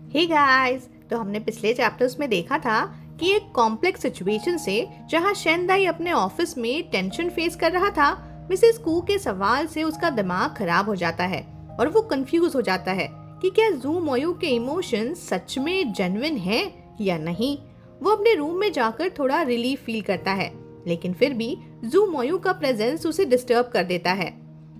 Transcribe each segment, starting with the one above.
Hey guys, तो हमने पिछले चैप्टर्स में देखा था कि एक कॉम्प्लेक्स सिचुएशन से जहां शेंदाई अपने ऑफिस में टेंशन फेस कर रहा था, मिसेस कू के सवाल से उसका दिमाग खराब हो जाता है और वो कंफ्यूज हो जाता है कि क्या जू मोयू के इमोशंस सच में जेन्युइन हैं या नहीं। वो अपने रूम में जाकर थोड़ा रिलीफ फील करता है, लेकिन फिर भी जू मोयू का प्रेजेंस उसे डिस्टर्ब कर देता है।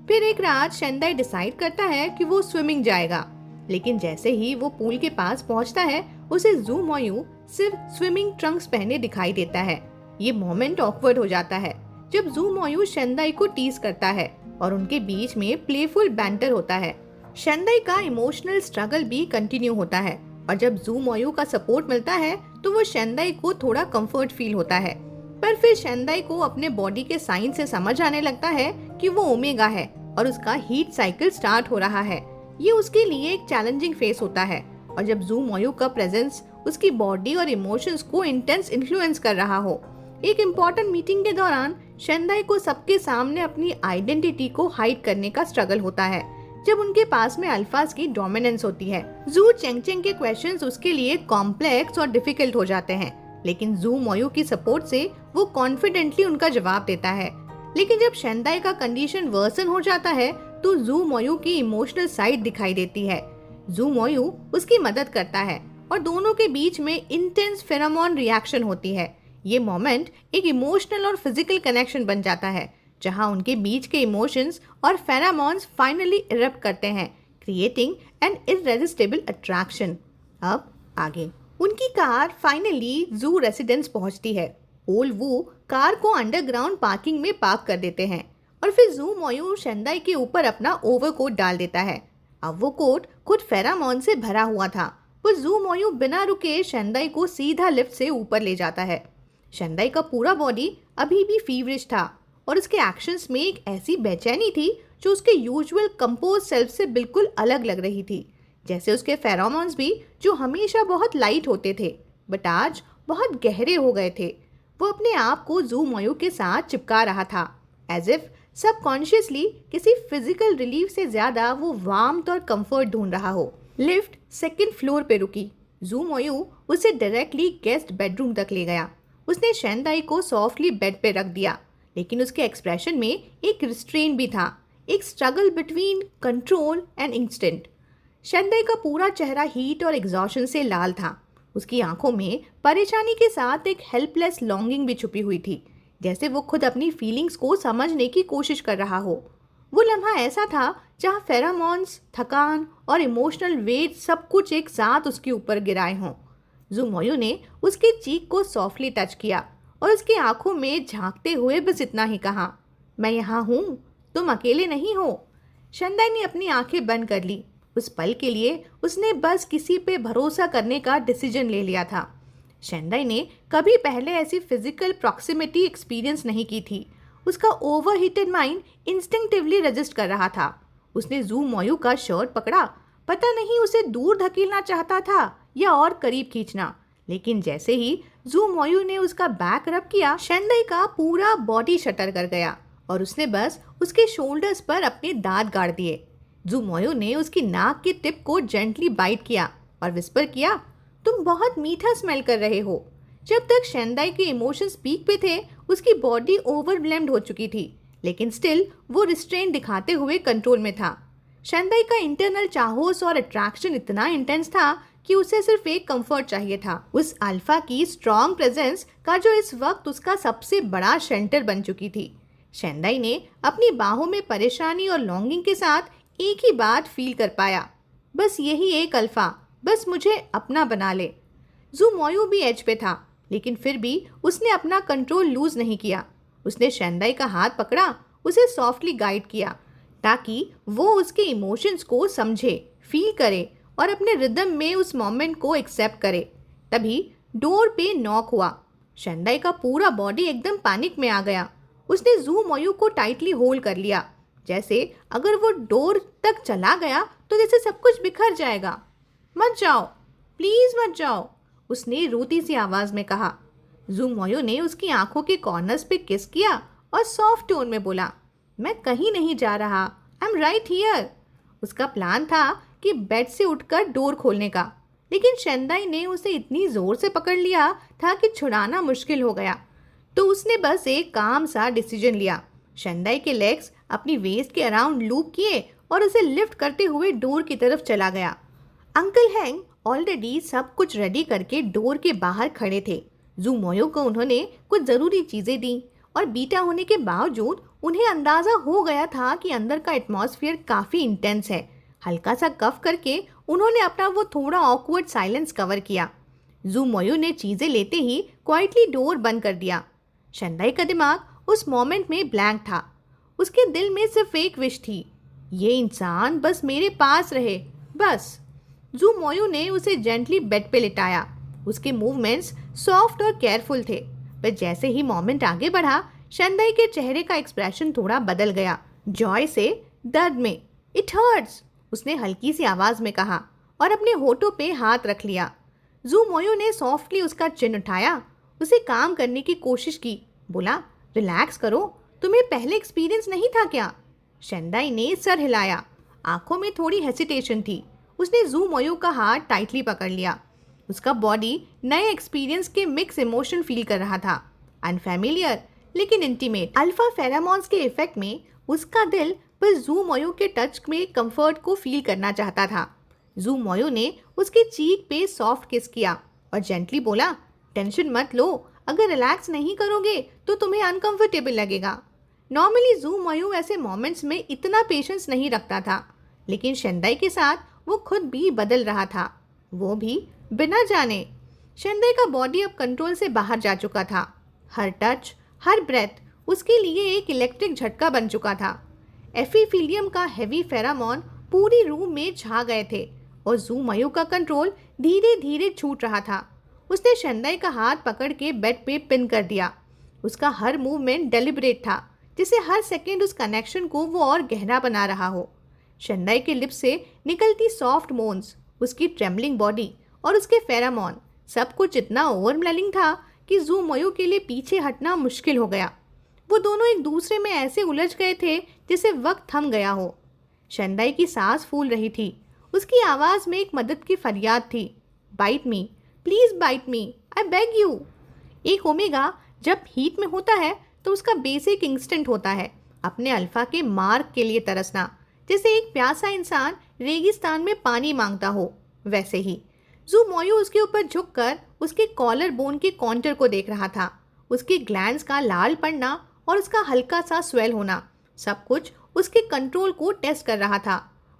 फिर एक रात शेंदाई डिसाइड करता है कि वो स्विमिंग जाएगा, लेकिन जैसे ही वो पूल के पास पहुंचता है, उसे जू मोयू सिर्फ स्विमिंग ट्रंक्स पहने दिखाई देता है। ये मोमेंट ऑकवर्ड हो जाता है जब जू मोयू शेंदाई को टीज करता है और उनके बीच में प्लेफुल बैंटर होता है। शेंदाई का इमोशनल स्ट्रगल भी कंटिन्यू होता है और जब जू मोयू का सपोर्ट मिलता है तो वो शेंदाई को थोड़ा कंफर्ट फील होता है। पर फिर शेंदाई को अपने बॉडी के साइन से समझ आने लगता है कि वो ओमेगा है और उसका हीट साइकिल स्टार्ट हो रहा है। ये उसके लिए एक चैलेंजिंग फेस होता है और जब जू मोयू का प्रेजेंस उसकी बॉडी और इमोशंस को इंटेंस इन्फ्लुएंस कर रहा हो। एक इम्पोर्टेंट मीटिंग के दौरान शेंदाई को सबके सामने अपनी आइडेंटिटी को हाइड करने का स्ट्रगल होता है जब उनके पास में अल्फाज की डोमिनेंस होती है। जू चेंगचेंग के क्वेश्चंस उसके लिए कॉम्प्लेक्स और डिफिकल्ट हो जाते हैं, लेकिन जू मोयू की सपोर्ट से वो कॉन्फिडेंटली उनका जवाब देता है। लेकिन जब शेंदाई का कंडीशन वर्सन हो जाता है तो जू मोयू की इमोशनल साइड दिखाई देती है। जू मोयू उसकी मदद करता है और दोनों के बीच में इंटेंस फेरोमोन रिएक्शन होती है। ये मोमेंट एक इमोशनल और फिजिकल कनेक्शन बन जाता है जहां उनके बीच के इमोशंस और फेरोमोन्स फाइनली इरप्ट करते हैं, क्रिएटिंग एन इररेसिस्टिबल अट्रैक्शन। अब आगे उनकी कार फाइनली जू रेसिडेंस पहुंचती है। ओल्ड वू कार को अंडरग्राउंड पार्किंग में पार्क कर देते हैं और फिर जू मोयू शेंदाई के ऊपर अपना ओवरकोट डाल देता है। अब वो कोट खुद फेरामोन से भरा हुआ था। पर जू मोयू बिना रुके शेंदाई को सीधा लिफ्ट से ऊपर ले जाता है। शेंदाई का पूरा बॉडी अभी भी फीवरिश था और उसके एक्शंस में एक ऐसी बेचैनी थी जो उसके यूजुअल कंपोज सेल्फ से बिल्कुल अलग लग रही थी। जैसे उसके फेरोमोन्स भी जो हमेशा बहुत लाइट होते थे बट आज बहुत गहरे हो गए थे। वो अपने आप को जू मोयू के साथ चिपका रहा था, एज इफ सबकॉन्शियसली किसी फिजिकल रिलीफ से ज्यादा वो वार्मथ और कंफर्ट ढूंढ रहा हो। लिफ्ट सेकंड फ्लोर पे रुकी। जू मोयू उसे डायरेक्टली गेस्ट बेडरूम तक ले गया। उसने शेंदाई को सॉफ्टली बेड पे रख दिया, लेकिन उसके एक्सप्रेशन में एक रिस्ट्रेन भी था, एक struggle between control and instant. शेंदाई का पूरा चेहरा हीट और एग्जॉशन से लाल था। उसकी आंखों में परेशानी के साथ एक हेल्पलेस लॉन्गिंग भी छुपी हुई थी, जैसे वो खुद अपनी फीलिंग्स को समझने की कोशिश कर रहा हो। वो लम्हा ऐसा था जहाँ फेरामोन्स, थकान और इमोशनल वेट सब कुछ एक साथ उसके ऊपर गिराए हों। जू मोयू ने उसके चीक को सॉफ्टली टच किया और उसकी आंखों में झांकते हुए बस इतना ही कहा, मैं यहाँ हूँ, तुम अकेले नहीं हो। शेंदाई ने अपनी आंखें बंद कर ली। उस पल के लिए उसने बस किसी पे भरोसा करने का डिसीजन ले लिया था। शेंदाई ने कभी पहले ऐसी फिजिकल प्रॉक्सिमिटी एक्सपीरियंस नहीं की थी। उसका ओवरहीटेड माइंड इंस्टिंक्टिवली रजिस्ट कर रहा था। उसने जू मोयू का शर्ट पकड़ा, पता नहीं उसे दूर धकेलना चाहता था या और करीब खींचना, लेकिन जैसे ही जू मोयू ने उसका बैक रब किया, शेंदाई का पूरा बॉडी शटर कर गया और उसने बस उसके शोल्डर्स पर अपने दांत गाड़ दिए। जू मोयू ने उसकी नाक के टिप को जेंटली बाइट किया और विस्पर किया, तुम बहुत मीठा स्मेल कर रहे हो। जब तक शेंदाई के इमोशंस पीक पे थे, उसकी बॉडी ओवरवेल्म्ड हो चुकी थी, लेकिन स्टिल वो रिस्ट्रेन दिखाते हुए कंट्रोल में था। शेंदाई का इंटरनल चाहोस और अट्रैक्शन इतना इंटेंस था कि उसे सिर्फ एक कंफर्ट चाहिए था, उस अल्फा की स्ट्रॉन्ग प्रेजेंस का जो इस वक्त उसका सबसे बड़ा शेल्टर बन चुकी थी। शेंदाई ने अपनी बाहों में परेशानी और लॉन्गिंग के साथ एक ही बात फील कर पाया, बस यही एक अल्फा, बस मुझे अपना बना ले। जू मोयू भी एज पे था, लेकिन फिर भी उसने अपना कंट्रोल लूज नहीं किया। उसने शेंदाई का हाथ पकड़ा, उसे सॉफ्टली गाइड किया ताकि वो उसके इमोशंस को समझे, फील करे और अपने रिदम में उस मोमेंट को एक्सेप्ट करे। तभी डोर पे नॉक हुआ। शेंदाई का पूरा बॉडी एकदम पैनिक में आ गया। उसने जू मोयू को टाइटली होल्ड कर लिया, जैसे अगर वो डोर तक चला गया तो जैसे सब कुछ बिखर जाएगा। मत जाओ, प्लीज मत जाओ, उसने रोती सी आवाज में कहा। जू मोयू ने उसकी आंखों के कॉर्नर्स पे किस किया और सॉफ्ट टोन में बोला, मैं कहीं नहीं जा रहा, आई एम राइट हियर। उसका प्लान था कि बेड से उठकर डोर खोलने का, लेकिन शेंदाई ने उसे इतनी जोर से पकड़ लिया था कि छुड़ाना मुश्किल हो गया। तो उसने बस एक काम सा डिसीजन लिया। शेंदाई के लेग्स अपनी वेस्ट के अराउंड लूप किए और उसे लिफ्ट करते हुए डोर की तरफ चला गया। अंकल हैंग ऑलरेडी सब कुछ रेडी करके डोर के बाहर खड़े थे। जू मोयो को उन्होंने कुछ ज़रूरी चीज़ें दी और बीटा होने के बावजूद उन्हें अंदाज़ा हो गया था कि अंदर का एटमॉस्फेयर काफ़ी इंटेंस है। हल्का सा कफ करके उन्होंने अपना वो थोड़ा ऑकवर्ड साइलेंस कवर किया। जू मोयो ने चीज़ें लेते ही क्वाइटली डोर बंद कर दिया। शेंदाई का दिमाग उस मोमेंट में ब्लैंक था। उसके दिल में सिर्फ एक विश थी, ये इंसान बस मेरे पास रहे, बस। जू मोयो ने उसे जेंटली बेड पे लिटाया। उसके मूवमेंट्स सॉफ्ट और केयरफुल थे, पर जैसे ही मोमेंट आगे बढ़ा शेंदाई के चेहरे का एक्सप्रेशन थोड़ा बदल गया। जॉय से दर्द में। इट हर्ट्स, उसने हल्की सी आवाज में कहा और अपने होठों पे हाथ रख लिया। जू मोयो ने सॉफ्टली उसका चिन उठाया, उसे काम करने की कोशिश की। बोला, रिलैक्स करो, तुम्हें पहले एक्सपीरियंस नहीं था क्या? शेंदाई ने सर हिलाया। आंखों में थोड़ी हेसिटेशन थी। उसने जू मोयो का हाथ टाइटली पकड़ लिया। उसका बॉडी नए एक्सपीरियंस के मिक्स इमोशन फील कर रहा था, अनफैमिलियर लेकिन इंटीमेट। अल्फा फेरामोन्स के इफेक्ट में उसका दिल बस जू मोयो के टच में कंफर्ट को फील करना चाहता था। जू मोयो ने उसके चीक पे सॉफ्ट किस किया और जेंटली बोला, टेंशन मत लो, अगर रिलैक्स नहीं करोगे तो तुम्हें अनकंफर्टेबल लगेगा। नॉर्मली जू मोयो ऐसे मोमेंट्स में इतना पेशेंस नहीं रखता था, लेकिन शेंदाई के साथ वो खुद भी बदल रहा था, वो भी बिना जाने। शेंदाई का बॉडी अब कंट्रोल से बाहर जा चुका था। हर टच, हर ब्रेथ उसके लिए एक इलेक्ट्रिक झटका बन चुका था। एफिफिलियम का हेवी फेरामोन पूरी रूम में छा गए थे और जू मोयो का कंट्रोल धीरे धीरे छूट रहा था। उसने शेंदाई का हाथ पकड़ के बेड पे पिन कर दिया। उसका हर मूवमेंट डेलिब्रेट था, जिसे हर सेकेंड उस कनेक्शन को वो और गहरा बना रहा हो। शेंदाई के लिप्स से निकलती सॉफ्ट मोन्स, उसकी ट्रेमलिंग बॉडी और उसके फेरामोन, सब कुछ इतना ओवरवेलमिंग था कि जू मोयो के लिए पीछे हटना मुश्किल हो गया। वो दोनों एक दूसरे में ऐसे उलझ गए थे जैसे वक्त थम गया हो। शेंदाई की सांस फूल रही थी। उसकी आवाज़ में एक मदद की फरियाद थी, bite me, please bite me, I beg you. एक ओमेगा जब हीट में होता है तो उसका बेसिक इंस्टिंक्ट होता है अपने अल्फा के मार्क के लिए तरसना। जैसे एक प्यासा इंसान रेगिस्तान में पानी मांगता हो, वैसे ही जू मोयो उसके ऊपर झुककर उसके कॉलर बोन के कॉन्टर को देख रहा था। उसके ग्लैंड्स का लाल पड़ना और उसका हल्का सा स्वेल होना, सब कुछ उसके कंट्रोल को टेस्ट कर रहा था।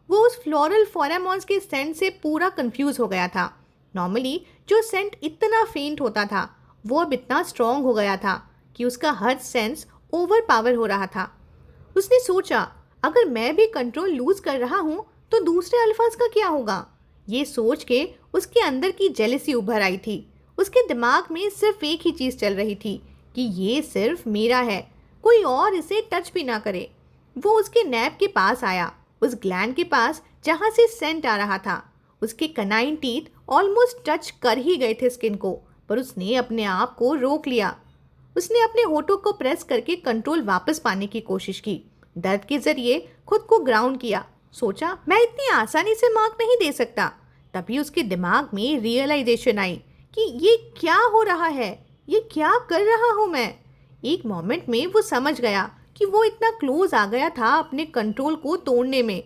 वो उस फ्लोरल फेरामोन्स के सेंट से पूरा कंफ्यूज हो गया था। नॉर्मली जो सेंट इतना फेंट होता था, वो अब इतना स्ट्रॉन्ग हो गया था कि उसका हर सेंस ओवर पावर हो रहा था। उसने सोचा, अगर मैं भी कंट्रोल लूज कर रहा हूँ तो दूसरे अल्फाज का क्या होगा? ये सोच के उसके अंदर की जेलसी उभर आई थी। उसके दिमाग में सिर्फ एक ही चीज़ चल रही थी कि ये सिर्फ मेरा है, कोई और इसे टच भी ना करे। वो उसके नैब के पास आया, उस ग्लैंड के पास जहाँ से सेंट आ रहा था। उसके कनाइन टीथ ऑलमोस्ट टच कर ही गए थे स्किन को, पर उसने अपने आप को रोक लिया। उसने अपने होठों को प्रेस करके कंट्रोल वापस पाने की कोशिश की। दर्द के जरिए खुद को ग्राउंड किया। सोचा, मैं इतनी आसानी से मार्क नहीं दे सकता। तभी उसके दिमाग में रियलाइजेशन आई कि ये क्या हो रहा है, ये क्या कर रहा हूँ मैं। एक मोमेंट में वो समझ गया कि वो इतना क्लोज आ गया था अपने कंट्रोल को तोड़ने में।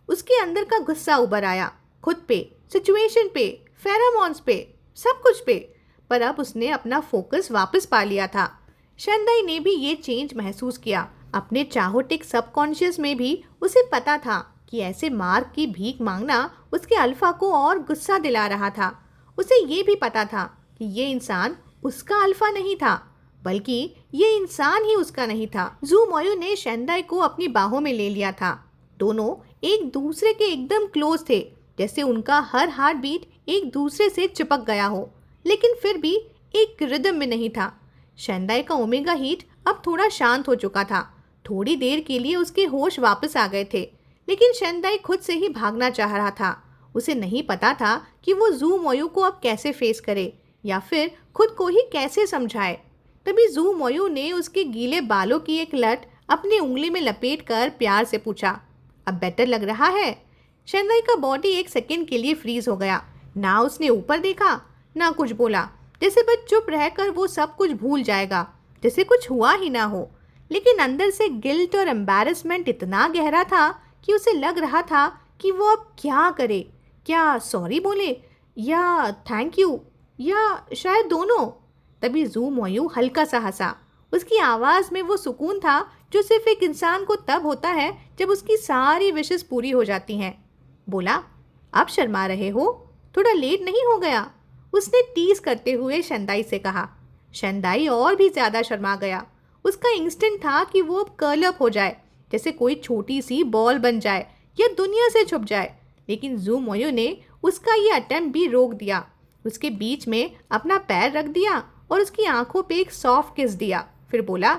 उसके अंदर का गुस्सा उभर आया, खुद पे, सिचुएशन पे, फेरामोन्स पे, सब कुछ पे। पर अब उसने अपना फोकस वापस पा लिया था। शेंदाई ने भी ये चेंज महसूस किया। अपने चाहोटिक सबकॉन्शियस में भी उसे पता था कि ऐसे मार्क की भीख मांगना उसके अल्फा को और गुस्सा दिला रहा था। उसे ये भी पता था कि ये इंसान उसका अल्फा नहीं था, बल्कि ये इंसान ही उसका नहीं था। जू मोयो ने शेंदाई को अपनी बाहों में ले लिया था। दोनों एक दूसरे के एकदम क्लोज थे, जैसे उनका हर हार्ट बीट एक दूसरे से चिपक गया हो, लेकिन फिर भी एक रिदम में नहीं था। शेंदाई का ओमेगा हीट अब थोड़ा शांत हो चुका था। थोड़ी देर के लिए उसके होश वापस आ गए थे, लेकिन शेंदाई खुद से ही भागना चाह रहा था। उसे नहीं पता था कि वो जू मोयो को अब कैसे फेस करे या फिर खुद को ही कैसे समझाए। तभी जू मोयो ने उसके गीले बालों की एक लट अपनी उंगली में लपेटकर प्यार से पूछा, अब बेटर लग रहा है? शेंदाई का बॉडी एक सेकंड के लिए फ्रीज हो गया। ना उसने ऊपर देखा ना कुछ बोला, जैसे बस चुप रहकर वो सब कुछ भूल जाएगा, जैसे कुछ हुआ ही ना हो। लेकिन अंदर से गिल्ट और एम्बैरेसमेंट इतना गहरा था कि उसे लग रहा था कि वो अब क्या करे। क्या सॉरी बोले या थैंक यू या शायद दोनों। तभी जू मोयू हल्का सा हंसा। उसकी आवाज़ में वो सुकून था जो सिर्फ एक इंसान को तब होता है जब उसकी सारी विशेस पूरी हो जाती हैं। बोला, आप शर्मा रहे हो? थोड़ा लेट नहीं हो गया? उसने टीज करते हुए शंदाई से कहा। शंदाई और भी ज़्यादा शर्मा गया। उसका इंस्टेंट था कि वो अब कर्ल अप हो जाए, जैसे कोई छोटी सी बॉल बन जाए या दुनिया से छुप जाए। लेकिन जू मोयो ने उसका ये अटेम्प्ट भी रोक दिया। उसके बीच में अपना पैर रख दिया और उसकी आंखों पे एक सॉफ्ट किस दिया। फिर बोला,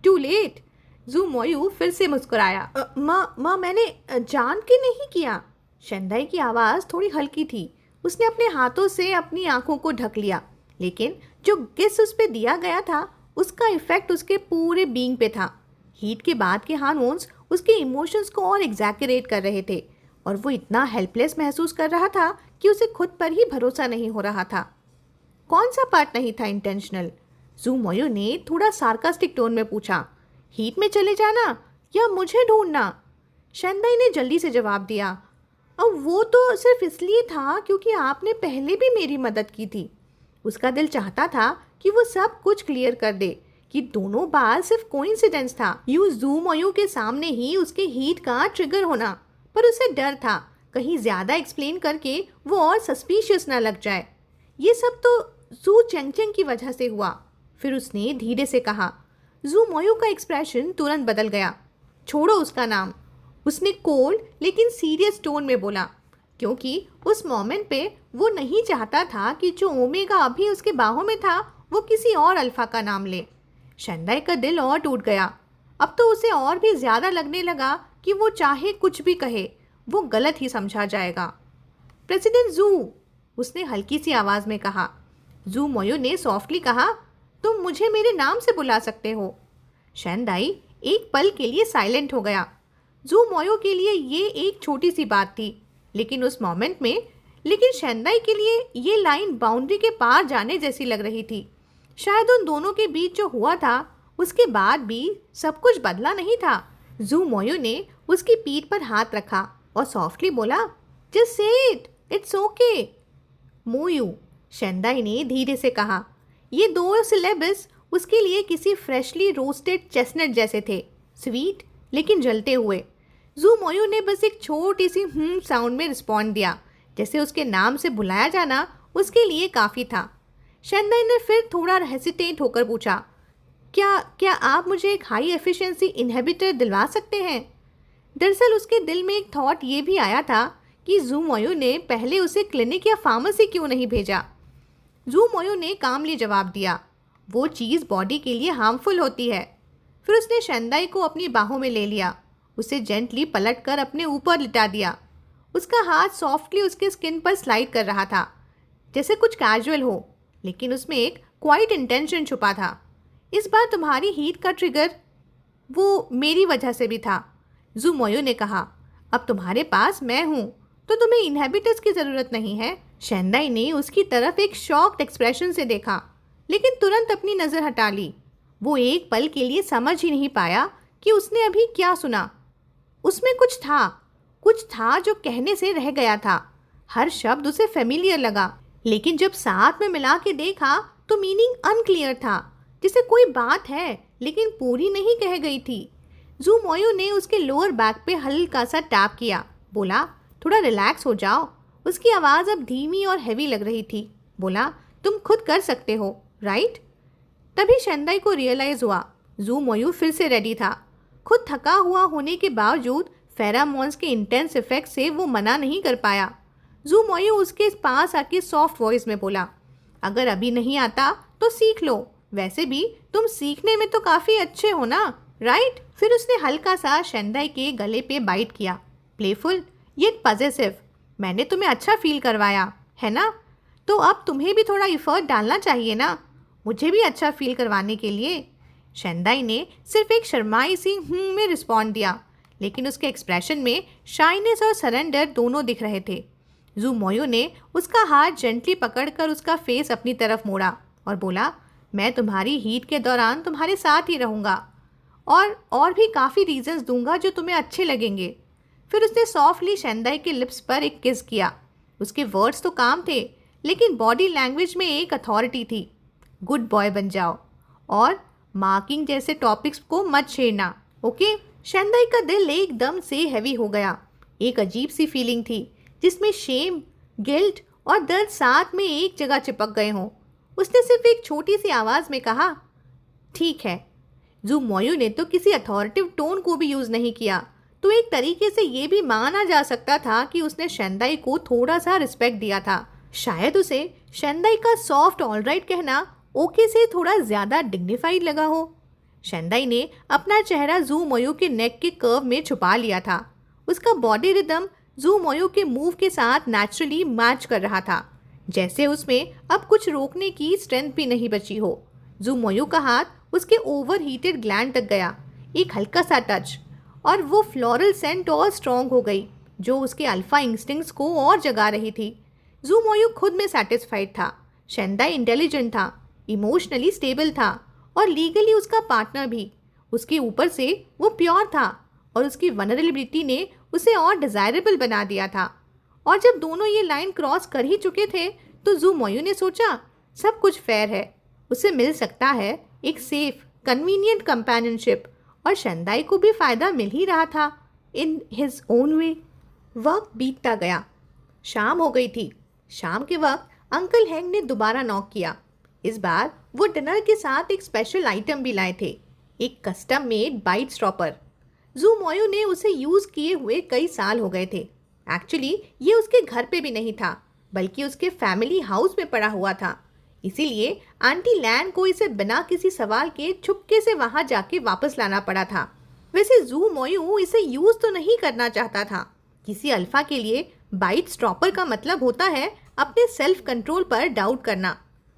टू लेट। जू मोयू फिर से मुस्कुराया। माँ मैंने जान के नहीं किया। शंदाई की आवाज़ थोड़ी हल्की थी। उसने अपने हाथों से अपनी आंखों को ढक लिया, लेकिन जो किस उस पे दिया गया था उसका इफेक्ट उसके पूरे बीइंग पे था। हीट के बाद के हार्मोन्स उसके इमोशंस को और एग्जैगरेट कर रहे थे और वो इतना हेल्पलेस महसूस कर रहा था कि उसे खुद पर ही भरोसा नहीं हो रहा था। कौन सा पार्ट नहीं था इंटेंशनल? जू मोयो ने थोड़ा सार्कास्टिक टोन में पूछा। हीट में चले जाना या मुझे ढूंढना? शंदाई ने जल्दी से जवाब दिया, अब वो तो सिर्फ इसलिए था क्योंकि आपने पहले भी मेरी मदद की थी। उसका दिल चाहता था कि वो सब कुछ क्लियर कर दे कि दोनों बार सिर्फ कोइंसिडेंस था, यू जू मोयो के सामने ही उसके हीट का ट्रिगर होना। पर उसे डर था कहीं ज़्यादा एक्सप्लेन करके वो और सस्पिशियस ना लग जाए। ये सब तो जू चेंगचेंग की वजह से हुआ। फिर उसने धीरे से कहा। जू मोयो का एक्सप्रेशन तुरंत बदल गया। छोड़ो उसका नाम, उसने कोल्ड लेकिन सीरियस टोन में बोला, क्योंकि उस मोमेंट पे वो नहीं चाहता था कि जो ओमेगा अभी उसके बाहों में था वो किसी और अल्फा का नाम ले। शंदाई का दिल और टूट गया। अब तो उसे और भी ज़्यादा लगने लगा कि वो चाहे कुछ भी कहे वो गलत ही समझा जाएगा। प्रेसिडेंट जू, उसने हल्की सी आवाज़ में कहा। जू मोयो ने सॉफ्टली कहा, तुम मुझे मेरे नाम से बुला सकते हो। शंदाई एक पल के लिए साइलेंट हो गया। जू मोयो के लिए ये एक छोटी सी बात थी, लेकिन उस मोमेंट में शंदाई के लिए ये लाइन बाउंड्री के पार जाने जैसी लग रही थी। शायद उन दोनों के बीच जो हुआ था उसके बाद भी सब कुछ बदला नहीं था। जू मोयो ने उसकी पीठ पर हाथ रखा और सॉफ्टली बोला, just say it, it's okay. मोयू, शंदाई ने धीरे से कहा। ये दो सिलेबस उसके लिए किसी फ्रेशली रोस्टेड चेस्टनट जैसे थे, स्वीट लेकिन जलते हुए। जू मोयू ने बस एक छोटी सी साउंड में रिस्पॉन्ड दिया, जैसे उसके नाम से बुलाया जाना उसके लिए काफ़ी था। शंदाई ने फिर थोड़ा हेसिटेट होकर पूछा, क्या आप मुझे एक हाई एफिशिएंसी इनहिबिटर दिलवा सकते हैं? दरअसल उसके दिल में एक थॉट ये भी आया था कि जू मोयू ने पहले उसे क्लिनिक या फार्मेसी क्यों नहीं भेजा। जू मोयू ने कामली जवाब दिया, वो चीज़ बॉडी के लिए हार्मफुल होती है। फिर उसने शंदाई को अपनी बाहों में ले लिया, उसे जेंटली पलटकर अपने ऊपर लिटा दिया। उसका हाथ सॉफ्टली उसके स्किन पर स्लाइड कर रहा था, जैसे कुछ कैजुअल हो, लेकिन उसमें एक क्वाइट इंटेंशन छुपा था। इस बार तुम्हारी हीट का ट्रिगर वो मेरी वजह से भी था, जू मोयो ने कहा। अब तुम्हारे पास मैं हूँ तो तुम्हें इनहेबिटर्स की ज़रूरत नहीं है। शंदाई ने उसकी तरफ एक शॉक्ड एक्सप्रेशन से देखा, लेकिन तुरंत अपनी नज़र हटा ली। वो एक पल के लिए समझ ही नहीं पाया कि उसने अभी क्या सुना। उसमें कुछ था जो कहने से रह गया था। हर शब्द उसे फेमिलियर लगा, लेकिन जब साथ में मिला के देखा तो मीनिंग अनक्लियर था, जैसे कोई बात है लेकिन पूरी नहीं कह गई थी। जू मोयो ने उसके लोअर बैक पे हल्का सा टैप किया, बोला, थोड़ा रिलैक्स हो जाओ। उसकी आवाज़ अब धीमी और हैवी लग रही थी। बोला, तुम खुद कर सकते हो, राइट? तभी शंदाई को रियलाइज़ हुआ जू मोयो फिर से रेडी था। खुद थका हुआ होने के बावजूद फेरामोन्स के इंटेंस इफेक्ट से वो मना नहीं कर पाया। जू मोयो उसके पास आके सॉफ्ट वॉइस में बोला, अगर अभी नहीं आता तो सीख लो, वैसे भी तुम सीखने में तो काफ़ी अच्छे हो ना, राइट? फिर उसने हल्का सा शंदाई के गले पे बाइट किया, प्लेफुल येट पॉजिटिव। मैंने तुम्हें अच्छा फील करवाया है ना, तो अब तुम्हें भी थोड़ा एफर्ट डालना चाहिए ना, मुझे भी अच्छा फील करवाने के लिए। शंदाई ने सिर्फ एक शर्माई सी में रिस्पॉन्ड दिया, लेकिन उसके एक्सप्रेशन में शाइनेस और सरेंडर दोनों दिख रहे थे। जू मोयू ने उसका हाथ जेंटली पकड़कर उसका फेस अपनी तरफ मोड़ा और बोला, मैं तुम्हारी हीट के दौरान तुम्हारे साथ ही रहूँगा और भी काफ़ी रीजंस दूंगा जो तुम्हें अच्छे लगेंगे। फिर उसने सॉफ्टली शेंदाई के लिप्स पर एक किस किया। उसके वर्ड्स तो काम थे, लेकिन बॉडी लैंग्वेज में एक अथॉरिटी थी। गुड बॉय बन जाओ और मार्किंग जैसे टॉपिक्स को मत छेड़ना, ओके? शेंदाई का दिल एकदम से हैवी हो गया। एक अजीब सी फीलिंग थी जिसमें शेम, गिल्ट और दर्द साथ में एक जगह चिपक गए हों। उसने सिर्फ एक छोटी सी आवाज़ में कहा, ठीक है। जू मोयू ने तो किसी अथॉरिटिव टोन को भी यूज़ नहीं किया, तो एक तरीके से ये भी माना जा सकता था कि उसने शेंदाई को थोड़ा सा रिस्पेक्ट दिया था। शायद उसे शेंदाई का सॉफ्ट ऑलराइट कहना ओके से थोड़ा ज़्यादा डिग्निफाइड लगा हो। शेंदाई ने अपना चेहरा जू मोयू के नेक के कर्व में छुपा लिया था। उसका बॉडी रिदम जू मोयू के मूव के साथ नेचुरली मैच कर रहा था, जैसे उसमें अब कुछ रोकने की स्ट्रेंथ भी नहीं बची हो। जू मोयू का हाथ उसके ओवर हीटेड ग्लैंड तक गया, एक हल्का सा टच, और वो फ्लोरल सेंट और स्ट्रॉन्ग हो गई जो उसके अल्फा इंस्टिंक्ट्स को और जगा रही थी। जू मोयू खुद में सेटिस्फाइड था। शेंदाई इंटेलिजेंट था, इमोशनली स्टेबल था और लीगली उसका पार्टनर भी। उसके ऊपर से वो प्योर था और उसकी वनरेबिलिटी ने उसे और डिज़ायरेबल बना दिया था। और जब दोनों ये लाइन क्रॉस कर ही चुके थे तो जू मोयू ने सोचा, सब कुछ फेयर है, उसे मिल सकता है एक सेफ कन्वीनियंट कंपेनियनशिप और शेंदाई को भी फ़ायदा मिल ही रहा था इन हिज ओन वे। वक्त बीतता गया, शाम हो गई थी। शाम के वक्त अंकल हैंग ने दोबारा नॉक किया। इस बार वो डिनर के साथ एक स्पेशल आइटम भी लाए थे, एक कस्टम मेड बाइट स्टॉपर। जू मोयू ने उसे यूज़ किए हुए कई साल हो गए थे। एक्चुअली ये उसके घर पे भी नहीं था, बल्कि उसके फैमिली हाउस में पड़ा हुआ था। इसीलिए आंटी लैन को इसे बिना किसी सवाल के छुपके से वहाँ जाके वापस लाना पड़ा था। वैसे जू मोयू इसे यूज़ तो नहीं करना चाहता था। किसी अल्फा के लिए बाइट स्टॉपर का मतलब होता है अपने सेल्फ कंट्रोल पर डाउट करना,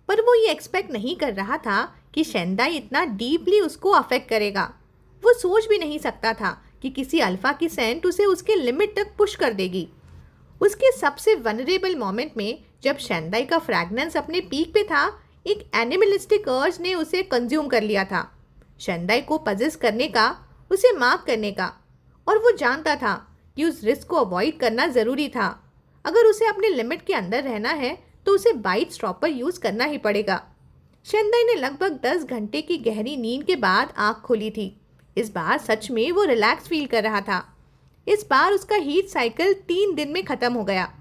पर वो ये एक्सपेक्ट नहीं कर रहा था कि शेंदाई इतना डीपली उसको अफेक्ट करेगा। वो सोच भी नहीं सकता था कि किसी अल्फा की सेंट उसे उसके लिमिट तक पुश कर देगी। उसके सबसे वनरेबल मोमेंट में जब शेंदाई का फ्रैग्रेंस अपने पीक पे था, एक एनिमलिस्टिक अर्ज ने उसे कंज्यूम कर लिया था। शेंदाई को पजेस करने का, उसे मार्क करने का, और वो जानता था कि उस रिस्क को अवॉइड करना ज़रूरी था। अगर उसे अपने लिमिट के अंदर रहना है तो उसे बाइट स्टॉपर यूज़ करना ही पड़ेगा। शेंदाई ने लगभग 10 घंटे की गहरी नींद के बाद आँख खोली थी। इस बार सच में वो रिलैक्स फील कर रहा था। इस बार उसका हीट साइकिल 3 दिन में ख़त्म हो गया।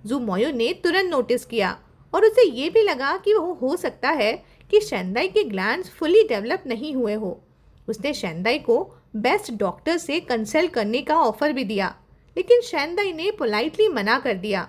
जू मोयू ने तुरंत नोटिस किया और उसे ये भी लगा कि वो हो सकता है कि शेंदाई के ग्लैंड्स फुली डेवलप नहीं हुए हो। उसने शेंदाई को बेस्ट डॉक्टर से कंसल्ट करने का ऑफ़र भी दिया, लेकिन शेंदाई ने पोलाइटली मना कर दिया।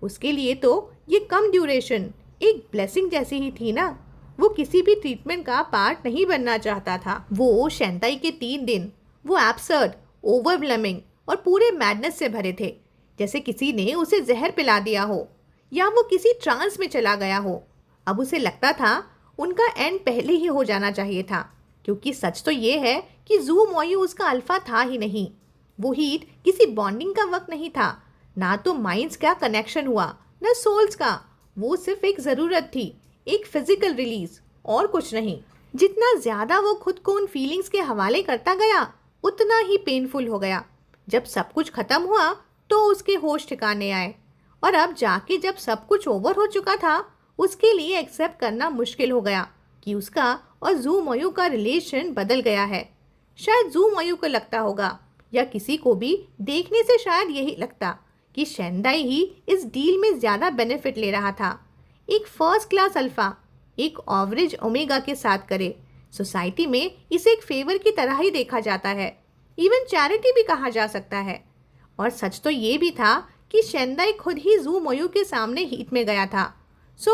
उसके लिए तो ये कम ड्यूरेशन एक ब्लेसिंग जैसी ही थी ना। वो किसी भी ट्रीटमेंट का पार्ट नहीं बनना चाहता था। वो शेंदाई के 3 दिन वो एब्सर्ड, ओवरवेलमिंग और पूरे मैडनेस से भरे थे, जैसे किसी ने उसे जहर पिला दिया हो या वो किसी ट्रांस में चला गया हो। अब उसे लगता था उनका एंड पहले ही हो जाना चाहिए था, क्योंकि सच तो ये है कि जू मोयू उसका अल्फा था ही नहीं। वो हीट किसी बॉन्डिंग का वक्त नहीं था, ना तो माइंड्स का कनेक्शन हुआ, ना सोल्स का। वो सिर्फ एक ज़रूरत थी, एक फिजिकल रिलीज, और कुछ नहीं। जितना ज़्यादा वो खुद को उन फीलिंग्स के हवाले करता गया, उतना ही पेनफुल हो गया। जब सब कुछ ख़त्म हुआ तो उसके होश ठिकाने आए, और अब जाके जब सब कुछ ओवर हो चुका था, उसके लिए एक्सेप्ट करना मुश्किल हो गया कि उसका और जू मोयू का रिलेशन बदल गया है। शायद जू मोयू को लगता होगा, या किसी को भी देखने से शायद यही लगता, कि शेंदाई ही इस डील में ज़्यादा बेनिफिट ले रहा था। एक फर्स्ट क्लास अल्फ़ा एक एवरेज ओमेगा के साथ करे। सोसाइटी में इसे एक फेवर की तरह ही देखा जाता है, इवन चैरिटी भी कहा जा सकता है। और सच तो ये भी था कि शेंदाई खुद ही जू मोयू के सामने हीट में गया था, so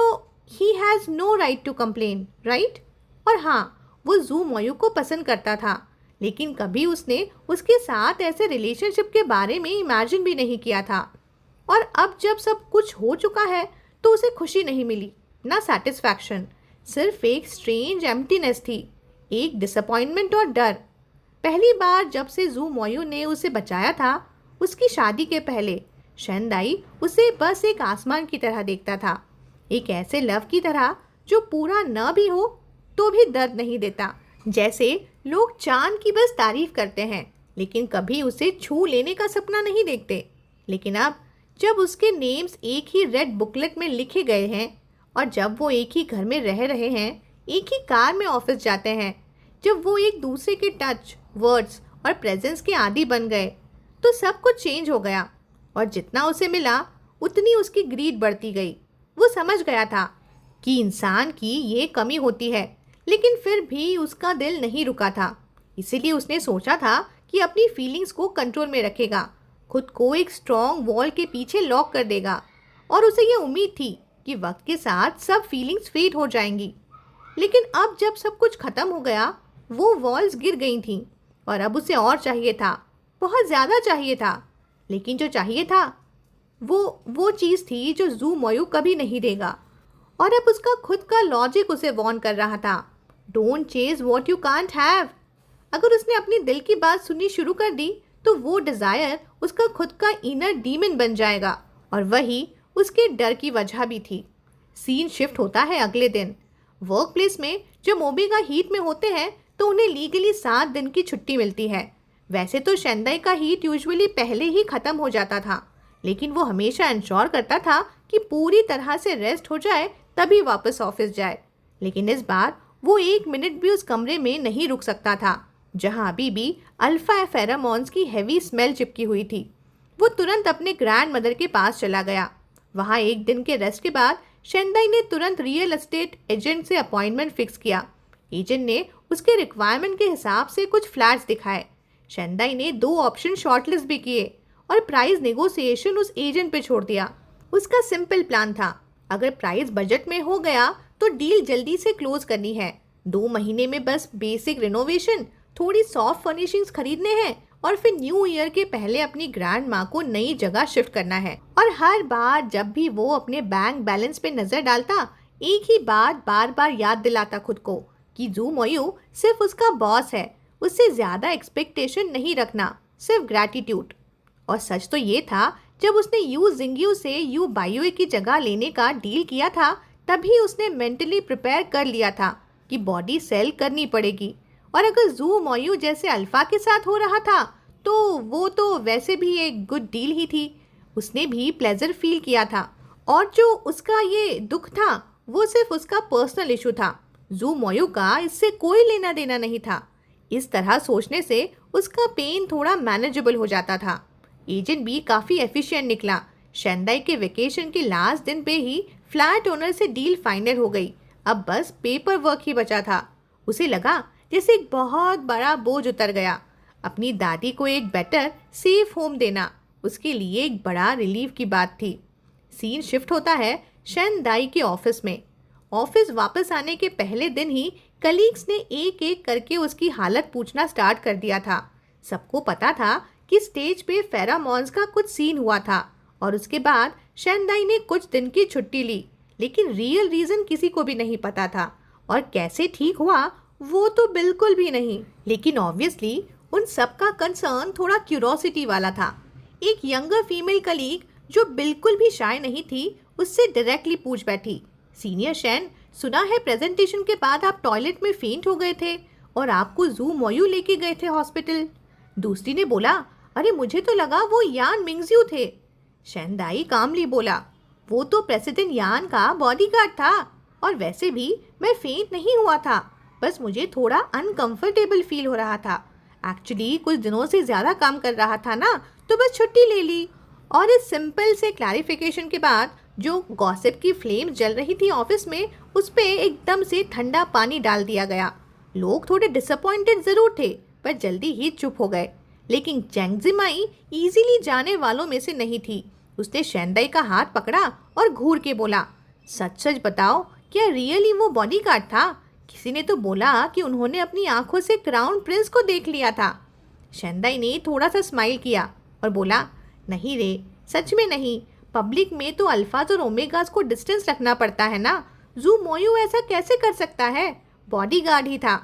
he has no right to complain, right? और हाँ, वो जू मोयू को पसंद करता था, लेकिन कभी उसने उसके साथ ऐसे रिलेशनशिप के बारे में इमेजिन भी नहीं किया था। और अब जब सब कुछ हो चुका है तो उसे खुशी नहीं मिली, ना सेटिस्फैक्शन, सिर्फ एक स्ट्रेंज एम्प्टीनेस थी, एक डिसअपॉइंटमेंट और डर। पहली बार जब से जू मोयू ने उसे बचाया था, उसकी शादी के पहले, शेंदाई उसे बस एक आसमान की तरह देखता था, एक ऐसे लव की तरह जो पूरा न भी हो तो भी दर्द नहीं देता। जैसे लोग चांद की बस तारीफ करते हैं लेकिन कभी उसे छू लेने का सपना नहीं देखते। लेकिन अब जब उसके नेम्स एक ही रेड बुकलेट में लिखे गए हैं और जब वो एक ही घर में रह रहे हैं, एक ही कार में ऑफिस जाते हैं, जब वो एक दूसरे के टच, वर्ड्स और प्रेजेंस के आदी बन गए, तो सब कुछ चेंज हो गया। और जितना उसे मिला उतनी उसकी ग्रीड बढ़ती गई। वो समझ गया था कि इंसान की ये कमी होती है, लेकिन फिर भी उसका दिल नहीं रुका था। इसीलिए उसने सोचा था कि अपनी फीलिंग्स को कंट्रोल में रखेगा, खुद को एक स्ट्रॉन्ग वॉल के पीछे लॉक कर देगा। और उसे ये उम्मीद थी कि वक्त के साथ सब फीलिंग्स फेड हो जाएंगी। लेकिन अब जब सब कुछ खत्म हो गया, वो वॉल्स गिर गई थीं और अब उसे और चाहिए था, बहुत ज़्यादा चाहिए था। लेकिन जो चाहिए था वो चीज़ थी जो जू मोयू कभी नहीं देगा। और अब उसका खुद का लॉजिक उसे वॉर्न कर रहा था, don't chase what you can't have. अगर उसने अपनी दिल की बात सुननी शुरू कर दी तो वो डिज़ायर उसका खुद का इनर डीमन बन जाएगा, और वही उसके डर की वजह भी थी। सीन शिफ्ट होता है अगले दिन। वर्क प्लेस में जब ओमेगा हीट में होते हैं तो उन्हें लीगली 7 दिन की छुट्टी मिलती है। वैसे तो शेंदाई का हीट यूजुअली पहले ही ख़त्म हो जाता था, लेकिन वो हमेशा इंश्योर करता था कि पूरी तरह से रेस्ट हो जाए तभी वापस ऑफिस जाए। लेकिन इस बार वो 1 मिनट भी उस कमरे में नहीं रुक सकता था जहां अभी भी अल्फा फेरामोन्स की हैवी स्मेल चिपकी हुई थी। वो तुरंत अपने ग्रैंड मदर के पास चला गया। वहां 1 दिन के रेस्ट के बाद शेंदाई ने तुरंत रियल एस्टेट एजेंट से अपॉइंटमेंट फिक्स किया। एजेंट ने उसके रिक्वायरमेंट के हिसाब से कुछ फ्लैट्स दिखाए। शेंदाई ने 2 ऑप्शन शॉर्टलिस्ट भी किए और प्राइस नेगोशिएशन उस एजेंट पे छोड़ दिया। उसका सिंपल प्लान था, अगर प्राइस बजट में हो गया तो डील जल्दी से क्लोज करनी है। 2 महीने में बस बेसिक रिनोवेशन, थोड़ी सॉफ्ट फर्निशिंग्स खरीदने हैं और फिर न्यू ईयर के पहले अपनी ग्रैंड माँ को नई जगह शिफ्ट करना है। और हर बार जब भी वो अपने बैंक बैलेंस पे नजर डालता, एक ही बात बार बार याद दिलाता खुद को कि जू मोयू सिर्फ उसका बॉस है, उससे ज्यादा एक्सपेक्टेशन नहीं रखना, सिर्फ ग्रैटिट्यूड। और सच तो ये था, जब उसने यू जिंग्यू से यू बायुए की जगह लेने का डील किया था, तभी उसने मेंटली प्रिपेयर कर लिया था कि बॉडी सेल करनी पड़ेगी। और अगर जू मोयू जैसे अल्फा के साथ हो रहा था तो वो तो वैसे भी एक गुड डील ही थी। उसने भी प्लेजर फील किया था, और जो उसका ये दुख था वो सिर्फ उसका पर्सनल इशू था। जू मोयू का इससे कोई लेना देना नहीं था। इस तरह सोचने से उसका पेन थोड़ा मैनेजेबल हो जाता था। एजेंट भी काफ़ी एफिशिएंट निकला। शेंदाई के वेकेशन के लास्ट दिन पे ही फ्लैट ओनर से डील फाइनल हो गई। अब बस पेपर वर्क ही बचा था। उसे लगा जैसे एक बहुत बड़ा बोझ उतर गया। अपनी दादी को एक बेटर सेफ होम देना उसके लिए एक बड़ा रिलीफ की बात थी। सीन शिफ्ट होता है शेंदाई के ऑफिस में। ऑफिस वापस आने के पहले दिन ही कलीग्स ने एक एक करके उसकी हालत पूछना स्टार्ट कर दिया था। सबको पता था कि स्टेज पे फेरामोन्स का कुछ सीन हुआ था और उसके बाद शेंदाई ने कुछ दिन की छुट्टी ली, लेकिन रियल रीज़न किसी को भी नहीं पता था, और कैसे ठीक हुआ वो तो बिल्कुल भी नहीं। लेकिन ऑब्वियसली उन सबका कंसर्न थोड़ा क्यूरोसिटी वाला था। एक यंगर फीमेल कलीग जो बिल्कुल भी शाय नहीं थी, उससे डायरेक्टली पूछ बैठी, सीनियर शेन, सुना है प्रेजेंटेशन के बाद आप टॉयलेट में फेंट हो गए थे और आपको जू मोयू लेके गए थे हॉस्पिटल। दूसरी ने बोला, अरे मुझे तो लगा वो यान मिंगज्यू थे। शेंदाई कामली बोला, वो तो प्रेसिडेंट यान का बॉडीगार्ड था, और वैसे भी मैं फेंट नहीं हुआ था, बस मुझे थोड़ा अनकंफर्टेबल फील हो रहा था। एक्चुअली कुछ दिनों से ज़्यादा काम कर रहा था ना, तो बस छुट्टी ले ली। और इस सिंपल से क्लैरिफिकेशन के बाद जो गॉसिप की फ्लेम जल रही थी ऑफिस में, उस पर एकदम से ठंडा पानी डाल दिया गया। लोग थोड़े डिसअपॉइंटेड ज़रूर थे, पर जल्दी ही चुप हो गए। लेकिन चैंग जिमाई इजीली जाने वालों में से नहीं थी। उसने शेंदाई का हाथ पकड़ा और घूर के बोला, सच सच बताओ, क्या रियली वो बॉडीगार्ड था? किसी ने तो बोला कि उन्होंने अपनी आंखों से क्राउन प्रिंस को देख लिया था। शेंदाई ने थोड़ा सा स्माइल किया और बोला, नहीं रे, सच में नहीं। पब्लिक में तो अल्फाज और ओमेगास को डिस्टेंस रखना पड़ता है ना। जू मोयू ऐसा कैसे कर सकता है? बॉडीगार्ड ही था।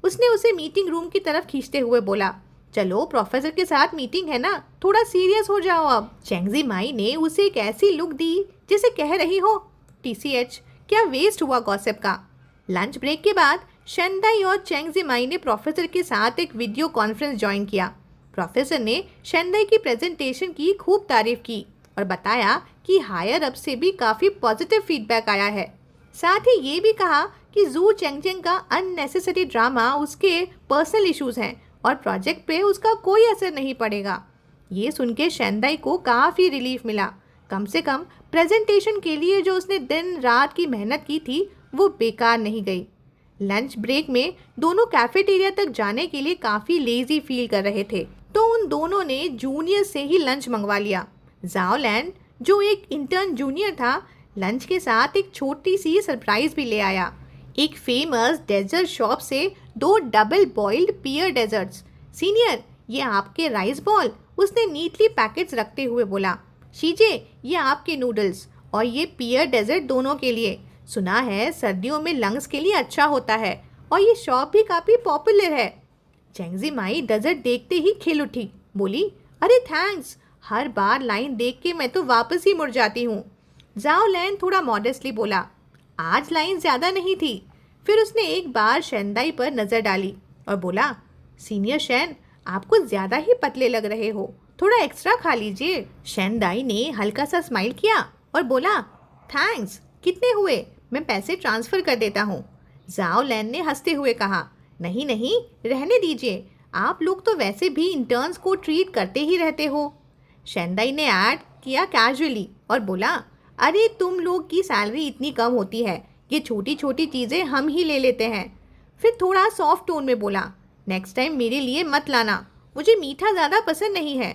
उसने उसे मीटिंग रूम की तरफ खींचते हुए बोला, चलो प्रोफेसर के साथ मीटिंग है ना, थोड़ा सीरियस हो जाओ अब। चेंगजी माई ने उसे एक ऐसी लुक दी जैसे कह रही हो, TCH क्या वेस्ट हुआ गॉसिप का। लंच ब्रेक के बाद शेंदाई और चेंगजी माई ने प्रोफेसर के साथ एक वीडियो कॉन्फ्रेंस ज्वाइन किया। प्रोफेसर ने शेंदाई की प्रेजेंटेशन की खूब तारीफ की और बताया कि हायर अप से भी काफ़ी पॉजिटिव फीडबैक आया है। साथ ही ये भी कहा कि जू चेंगचेंग का अननेसेसरी ड्रामा उसके पर्सनल इश्यूज हैं और प्रोजेक्ट पे उसका कोई असर नहीं पड़ेगा। ये सुन के शेंदाई को काफ़ी रिलीफ मिला। कम से कम प्रेजेंटेशन के लिए जो उसने दिन रात की मेहनत की थी वो बेकार नहीं गई। लंच ब्रेक में दोनों कैफेटेरिया तक जाने के लिए काफ़ी लेजी फील कर रहे थे, तो उन दोनों ने जूनियर से ही लंच मंगवा लिया। जाओलैंड जो एक इंटर्न जूनियर था, लंच के साथ एक छोटी सी सरप्राइज भी ले आया। एक फेमस डेजर्ट शॉप से 2 डबल बॉइल्ड पियर डेजर्ट्स। सीनियर, ये आपके राइस बॉल, उसने नीटली पैकेट्स रखते हुए बोला। शीजे, ये आपके नूडल्स और ये पियर डेजर्ट दोनों के लिए। सुना है सर्दियों में लंग्स के लिए अच्छा होता है और ये शॉप भी काफ़ी पॉपुलर है। चेंगजी माई डेजर्ट देखते ही खिल उठी, बोली, अरे थैंक्स, हर बार लाइन देख के मैं तो वापस ही मुड़ जाती हूँ। जाओलैंड थोड़ा मॉडेस्टली बोला, आज लाइन ज़्यादा नहीं थी। फिर उसने एक बार शेंदाई पर नज़र डाली और बोला, सीनियर शेन, आपको ज़्यादा ही पतले लग रहे हो, थोड़ा एक्स्ट्रा खा लीजिए। शेंदाई ने हल्का सा स्माइल किया और बोला, थैंक्स, कितने हुए, मैं पैसे ट्रांसफ़र कर देता हूँ। जाओलैंड ने हंसते हुए कहा, नहीं नहीं, रहने दीजिए, आप लोग तो वैसे भी इंटर्न्स को ट्रीट करते ही रहते हो। शेंदाई ने ऐड किया कैजुअली और बोला, अरे तुम लोग की सैलरी इतनी कम होती है, ये छोटी छोटी चीज़ें हम ही ले लेते हैं। फिर थोड़ा सॉफ्ट टोन में बोला, नेक्स्ट टाइम मेरे लिए मत लाना, मुझे मीठा ज़्यादा पसंद नहीं है।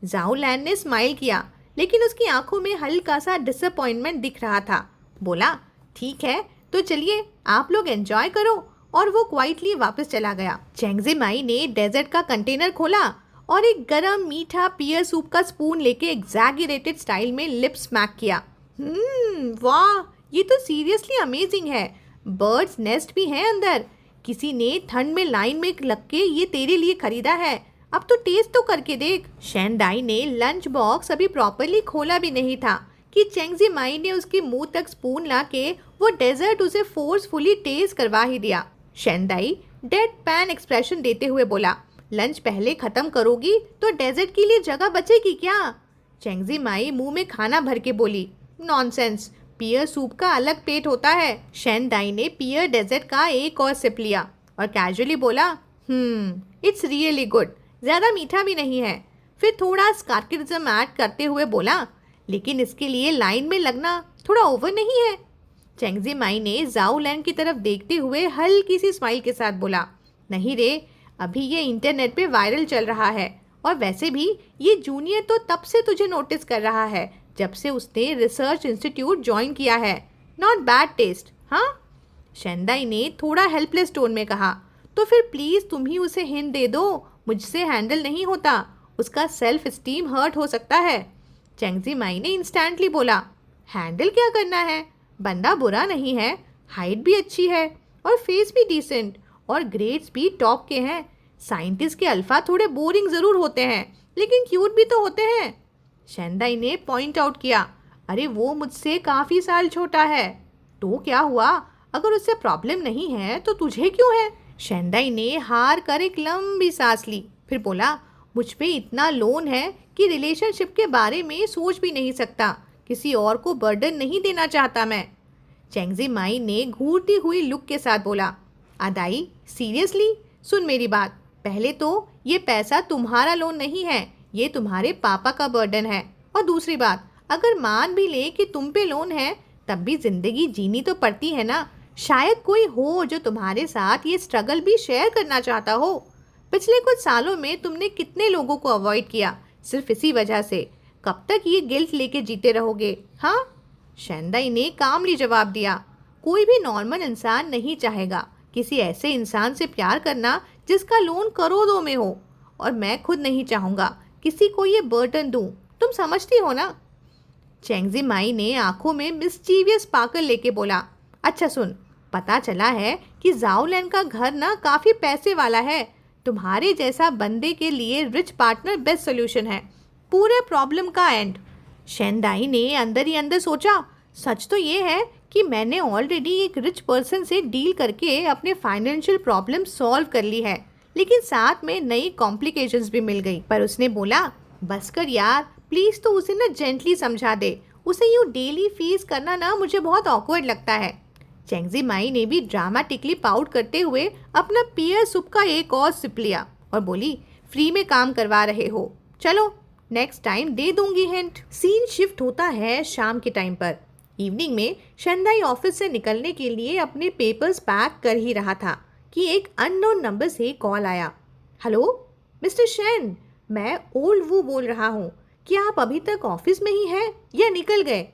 जाओलैंड ने स्माइल किया, लेकिन उसकी आंखों में हल्का सा डिसअपॉइंटमेंट दिख रहा था। बोला, ठीक है, तो चलिए आप लोग एंजॉय करो, और वो क्वाइटली वापस चला गया। चेंगजी माई ने डेजर्ट का कंटेनर खोला और एक गरम मीठा पियर सूप का स्पून लेके एग्जैगरेटेड स्टाइल में लिप स्मैक किया। वाह, ये तो सीरियसली अमेजिंग है। बर्ड्स नेस्ट भी हैं अंदर। किसी ने ठंड में लाइन में लग के ये तेरे लिए खरीदा है, अब तो टेस्ट तो करके देख। शेंदाई ने लंच बॉक्स अभी प्रॉपरली खोला भी नहीं था कि चेंगजी माई ने उसके मुंह तक स्पून ला के वो डेजर्ट उसे फोर्सफुली टेस्ट करवा ही दिया। शेंदाई डेड पैन एक्सप्रेशन देते हुए बोला, लंच पहले खत्म करोगी तो डेजर्ट के लिए जगह बचेगी क्या? चेंगजी माई मुंह में खाना भर के बोली, नॉनसेंस, पियर सूप का अलग पेट होता है। शेंदाई ने पियर डेजर्ट का एक और सिप लिया और कैजुअली बोला, इट्स रियली गुड, ज़्यादा मीठा भी नहीं है। फिर थोड़ा स्कार्किज्म ऐड करते हुए बोला, लेकिन इसके लिए लाइन में लगना थोड़ा ओवर नहीं है? चेंगजी माई ने जाओलैंड की तरफ देखते हुए हल्की सी स्माइल के साथ बोला, नहीं रे, अभी ये इंटरनेट पे वायरल चल रहा है, और वैसे भी ये जूनियर तो तब से तुझे नोटिस कर रहा है जब से उसने रिसर्च इंस्टीट्यूट ज्वाइन किया है। नॉट बैड टेस्ट, हाँ? शेंदाई ने थोड़ा हेल्पलेस टोन में कहा, तो फिर प्लीज़ तुम ही उसे हिंट दे दो, मुझसे हैंडल नहीं होता, उसका सेल्फ स्टीम हर्ट हो सकता है। चेंगजी माई ने इंस्टेंटली बोला, हैंडल क्या करना है, बंदा बुरा नहीं है, हाइट भी अच्छी है और फेस भी डिसेंट और ग्रेड्स भी टॉप के हैं। साइंटिस्ट के अल्फा थोड़े बोरिंग ज़रूर होते हैं, लेकिन क्यूट भी तो होते हैं। शेंदाई ने पॉइंट आउट किया, अरे वो मुझसे काफ़ी साल छोटा है। तो क्या हुआ, अगर उससे प्रॉब्लम नहीं है तो तुझे क्यों है? शेंदाई ने हार कर एक लंबी सांस ली, फिर बोला, मुझ पे इतना लोन है कि रिलेशनशिप के बारे में सोच भी नहीं सकता, किसी और को बर्डन नहीं देना चाहता मैं। चेंगजी माई ने घूरती हुई लुक के साथ बोला, अदाई सीरियसली सुन मेरी बात, पहले तो ये पैसा तुम्हारा लोन नहीं है, ये तुम्हारे पापा का बर्डन है। और दूसरी बात, अगर मान भी ले कि तुम पे लोन है, तब भी जिंदगी जीनी तो पड़ती है ना। शायद कोई हो जो तुम्हारे साथ ये स्ट्रगल भी शेयर करना चाहता हो। पिछले कुछ सालों में तुमने कितने लोगों को अवॉइड किया सिर्फ इसी वजह से। कब तक ये गिल्ट लेके जीते रहोगे? हाँ, शेंदाई ने कामली जवाब दिया, कोई भी नॉर्मल इंसान नहीं चाहेगा किसी ऐसे इंसान से प्यार करना जिसका लोन करोड़ों में हो, और मैं खुद नहीं चाहूँगा किसी को ये बर्डन दूँ, तुम समझती हो ना? चेंगजी माई ने आंखों में मिस्चीवियस स्पार्कल लेके बोला, अच्छा सुन, पता चला है कि जाओलैंड का घर ना काफ़ी पैसे वाला है, तुम्हारे जैसा बंदे के लिए रिच पार्टनर बेस्ट सोल्यूशन है, पूरे प्रॉब्लम का एंड। शेंदाई ने अंदर ही अंदर सोचा, सच तो ये है कि मैंने ऑलरेडी एक रिच पर्सन से डील करके अपने फाइनेंशियल प्रॉब्लम सॉल्व कर ली है, लेकिन साथ में नई कॉम्प्लिकेशंस भी मिल गई। पर उसने बोला, बस कर यार, प्लीज़ तो उसे ना जेंटली समझा दे, उसे यूँ डेली फेस करना ना मुझे बहुत ऑकवर्ड लगता है। चेंगजी माई ने भी ड्रामेटिकली पाउट करते हुए अपना पियर सूप का एक और सिप लिया और बोली, फ्री में काम करवा रहे हो, चलो नेक्स्ट टाइम दे दूंगी हिंट। सीन शिफ्ट होता है शाम के टाइम पर। इवनिंग में शेंदाई ऑफिस से निकलने के लिए अपने पेपर्स पैक कर ही रहा था कि एक अननोन नंबर से कॉल आया। हेलो मिस्टर शेन, मैं ओल्ड वू बोल रहा हूँ, क्या आप अभी तक ऑफिस में ही हैं या निकल गए?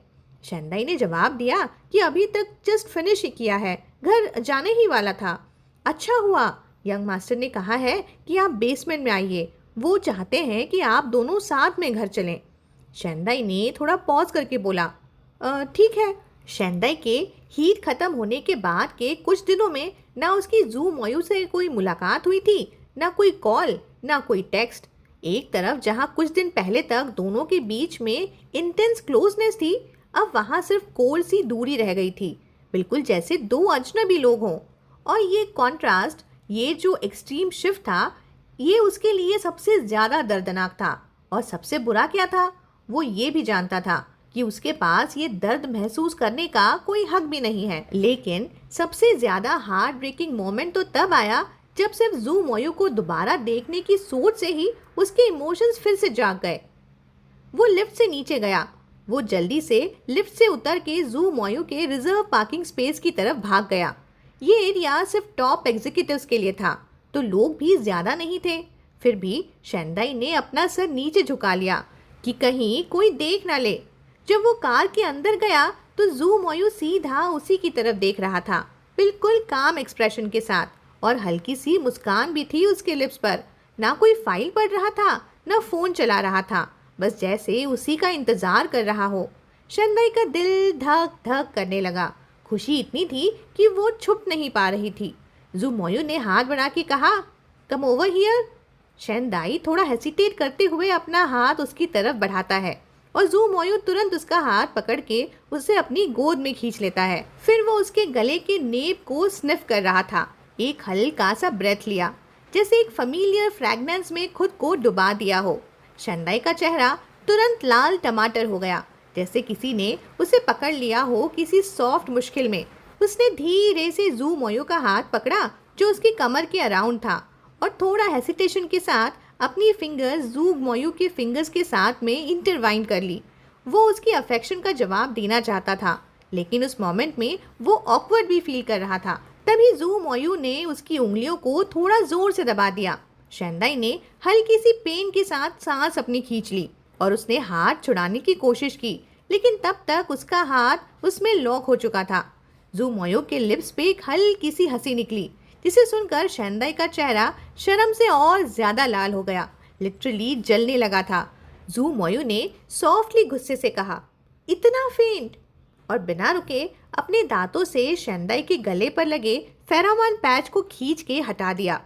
शेंदाई ने जवाब दिया कि अभी तक जस्ट फिनिश ही किया है, घर जाने ही वाला था। अच्छा हुआ, यंग मास्टर ने कहा है कि आप बेसमेंट में आइए, वो चाहते हैं कि आप दोनों साथ में घर चलें। शेंदाई ने थोड़ा पॉज करके बोला, ठीक है। शेंदाई के हीट खत्म होने के बाद के कुछ दिनों में ना उसकी जू मोयू से कोई मुलाकात हुई थी, ना कोई कॉल, ना कोई टेक्स्ट। एक तरफ जहां कुछ दिन पहले तक दोनों के बीच में इंटेंस क्लोजनेस थी, अब वहां सिर्फ कोल्ड सी दूरी रह गई थी, बिल्कुल जैसे दो अजनबी लोग हों। और ये कॉन्ट्रास्ट, ये जो एक्सट्रीम शिफ्ट था, ये उसके लिए सबसे ज़्यादा दर्दनाक था। और सबसे बुरा क्या था, वो ये भी जानता था कि उसके पास ये दर्द महसूस करने का कोई हक भी नहीं है। लेकिन सबसे ज़्यादा हार्ट ब्रेकिंग मोमेंट तो तब आया जब सिर्फ जू मोयू को दोबारा देखने की सोच से ही उसके इमोशंस फिर से जाग गए। वो लिफ्ट से नीचे गया। वो जल्दी से लिफ्ट से उतर के जू मोयू के रिजर्व पार्किंग स्पेस की तरफ भाग गया। ये एरिया सिर्फ टॉप एग्जीक्यूटिव्स के लिए था, तो लोग भी ज़्यादा नहीं थे। फिर भी शेंदाई ने अपना सर नीचे झुका लिया कि कहीं कोई देख ना ले। जब वो कार के अंदर गया तो जू मोयू सीधा उसी की तरफ देख रहा था, बिल्कुल काम एक्सप्रेशन के साथ, और हल्की सी मुस्कान भी थी उसके लिप्स पर। ना कोई फाइल पढ़ रहा था, ना फ़ोन चला रहा था, बस जैसे उसी का इंतज़ार कर रहा हो। शेंदाई का दिल धक धक करने लगा। खुशी इतनी थी कि वो छुप नहीं पा रही थी। जू मोयू ने हाथ बढ़ा के कहा, कम ओवर हियर। शेंदाई थोड़ा हेसिटेट करते हुए अपना हाथ उसकी तरफ बढ़ाता है और जू मोयू तुरंत उसका हाथ पकड़ के उसे अपनी गोद में खींच लेता है। फिर वो उसके गले के नेप को स्निफ कर रहा था। एक हल्का सा ब्रेथ लिया, जैसे एक फैमिलियर फ्रैग्रेंस में खुद को डुबा दिया हो। शेंदाई का चेहरा तुरंत लाल टमाटर हो गया, जैसे किसी ने उसे पकड़ लिया हो किसी सॉफ्ट मुश्किल में। उसने धीरे से जू मोयू का हाथ पकड़ा जो उसकी कमर के अराउंड था, और थोड़ा हेसिटेशन के साथ अपनी फिंगर्स जू मोयू के फिंगर्स के साथ में इंटरवाइन कर ली। वो उसकी अफेक्शन का जवाब देना चाहता था, लेकिन उस मोमेंट में वो ऑकवर्ड भी फील कर रहा था। तभी जू मोयू ने उसकी उंगलियों को थोड़ा जोर से दबा दिया। शेंदाई ने हल्की सी पेन के साथ सांस अपनी खींच ली और उसने हाथ छुड़ाने की कोशिश की, लेकिन तब तक उसका हाथ उसमें लॉक हो चुका था। जू मोयू के लिप्स पे एक हल्की सी हंसी निकली, जिसे सुनकर शेंदाई का चेहरा शर्म से और ज्यादा लाल हो गया, लिटरली जलने लगा था। जू मोयू ने सॉफ्टली गुस्से से कहा, इतना फेंट, और बिना रुके अपने दांतों से शेंदाई के गले पर लगे फेरोमोन पैच को खींच के हटा दिया।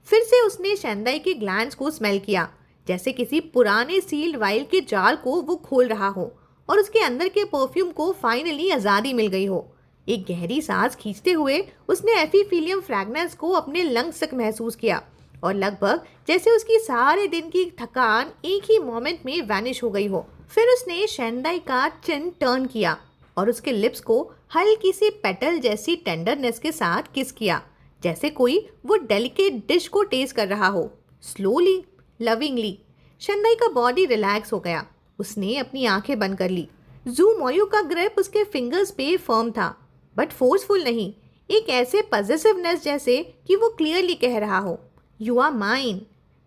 फिर से उसने शेंदाई के ग्लैंड्स को स्मेल किया, जैसे किसी पुराने सील्ड वाइल के जाल को वो खोल रहा हो और उसके अंदर के परफ्यूम को फाइनली आज़ादी मिल गई हो। एक गहरी सांस खींचते हुए उसने एफिफिलियम फ्रैग्रेंस को अपने लंग्स तक महसूस किया, और लगभग जैसे उसकी सारे दिन की थकान एक ही मोमेंट में वैनिश हो गई हो। फिर उसने शेंदाई का चिन टर्न किया और उसके लिप्स को हल्की सी पेटल जैसी टेंडरनेस के साथ किस किया, जैसे कोई वो डेलिकेट डिश को टेस्ट कर रहा हो। स्लोली, लविंगली शेंदाई का बॉडी रिलैक्स हो गया। उसने अपनी आंखें बंद कर ली। जू मोयू का ग्रिप उसके फिंगर्स पे फर्म था, बट फोर्सफुल नहीं, एक ऐसे पॉजिटिवनेस जैसे कि वो क्लियरली कह रहा हो, यू आर माइन।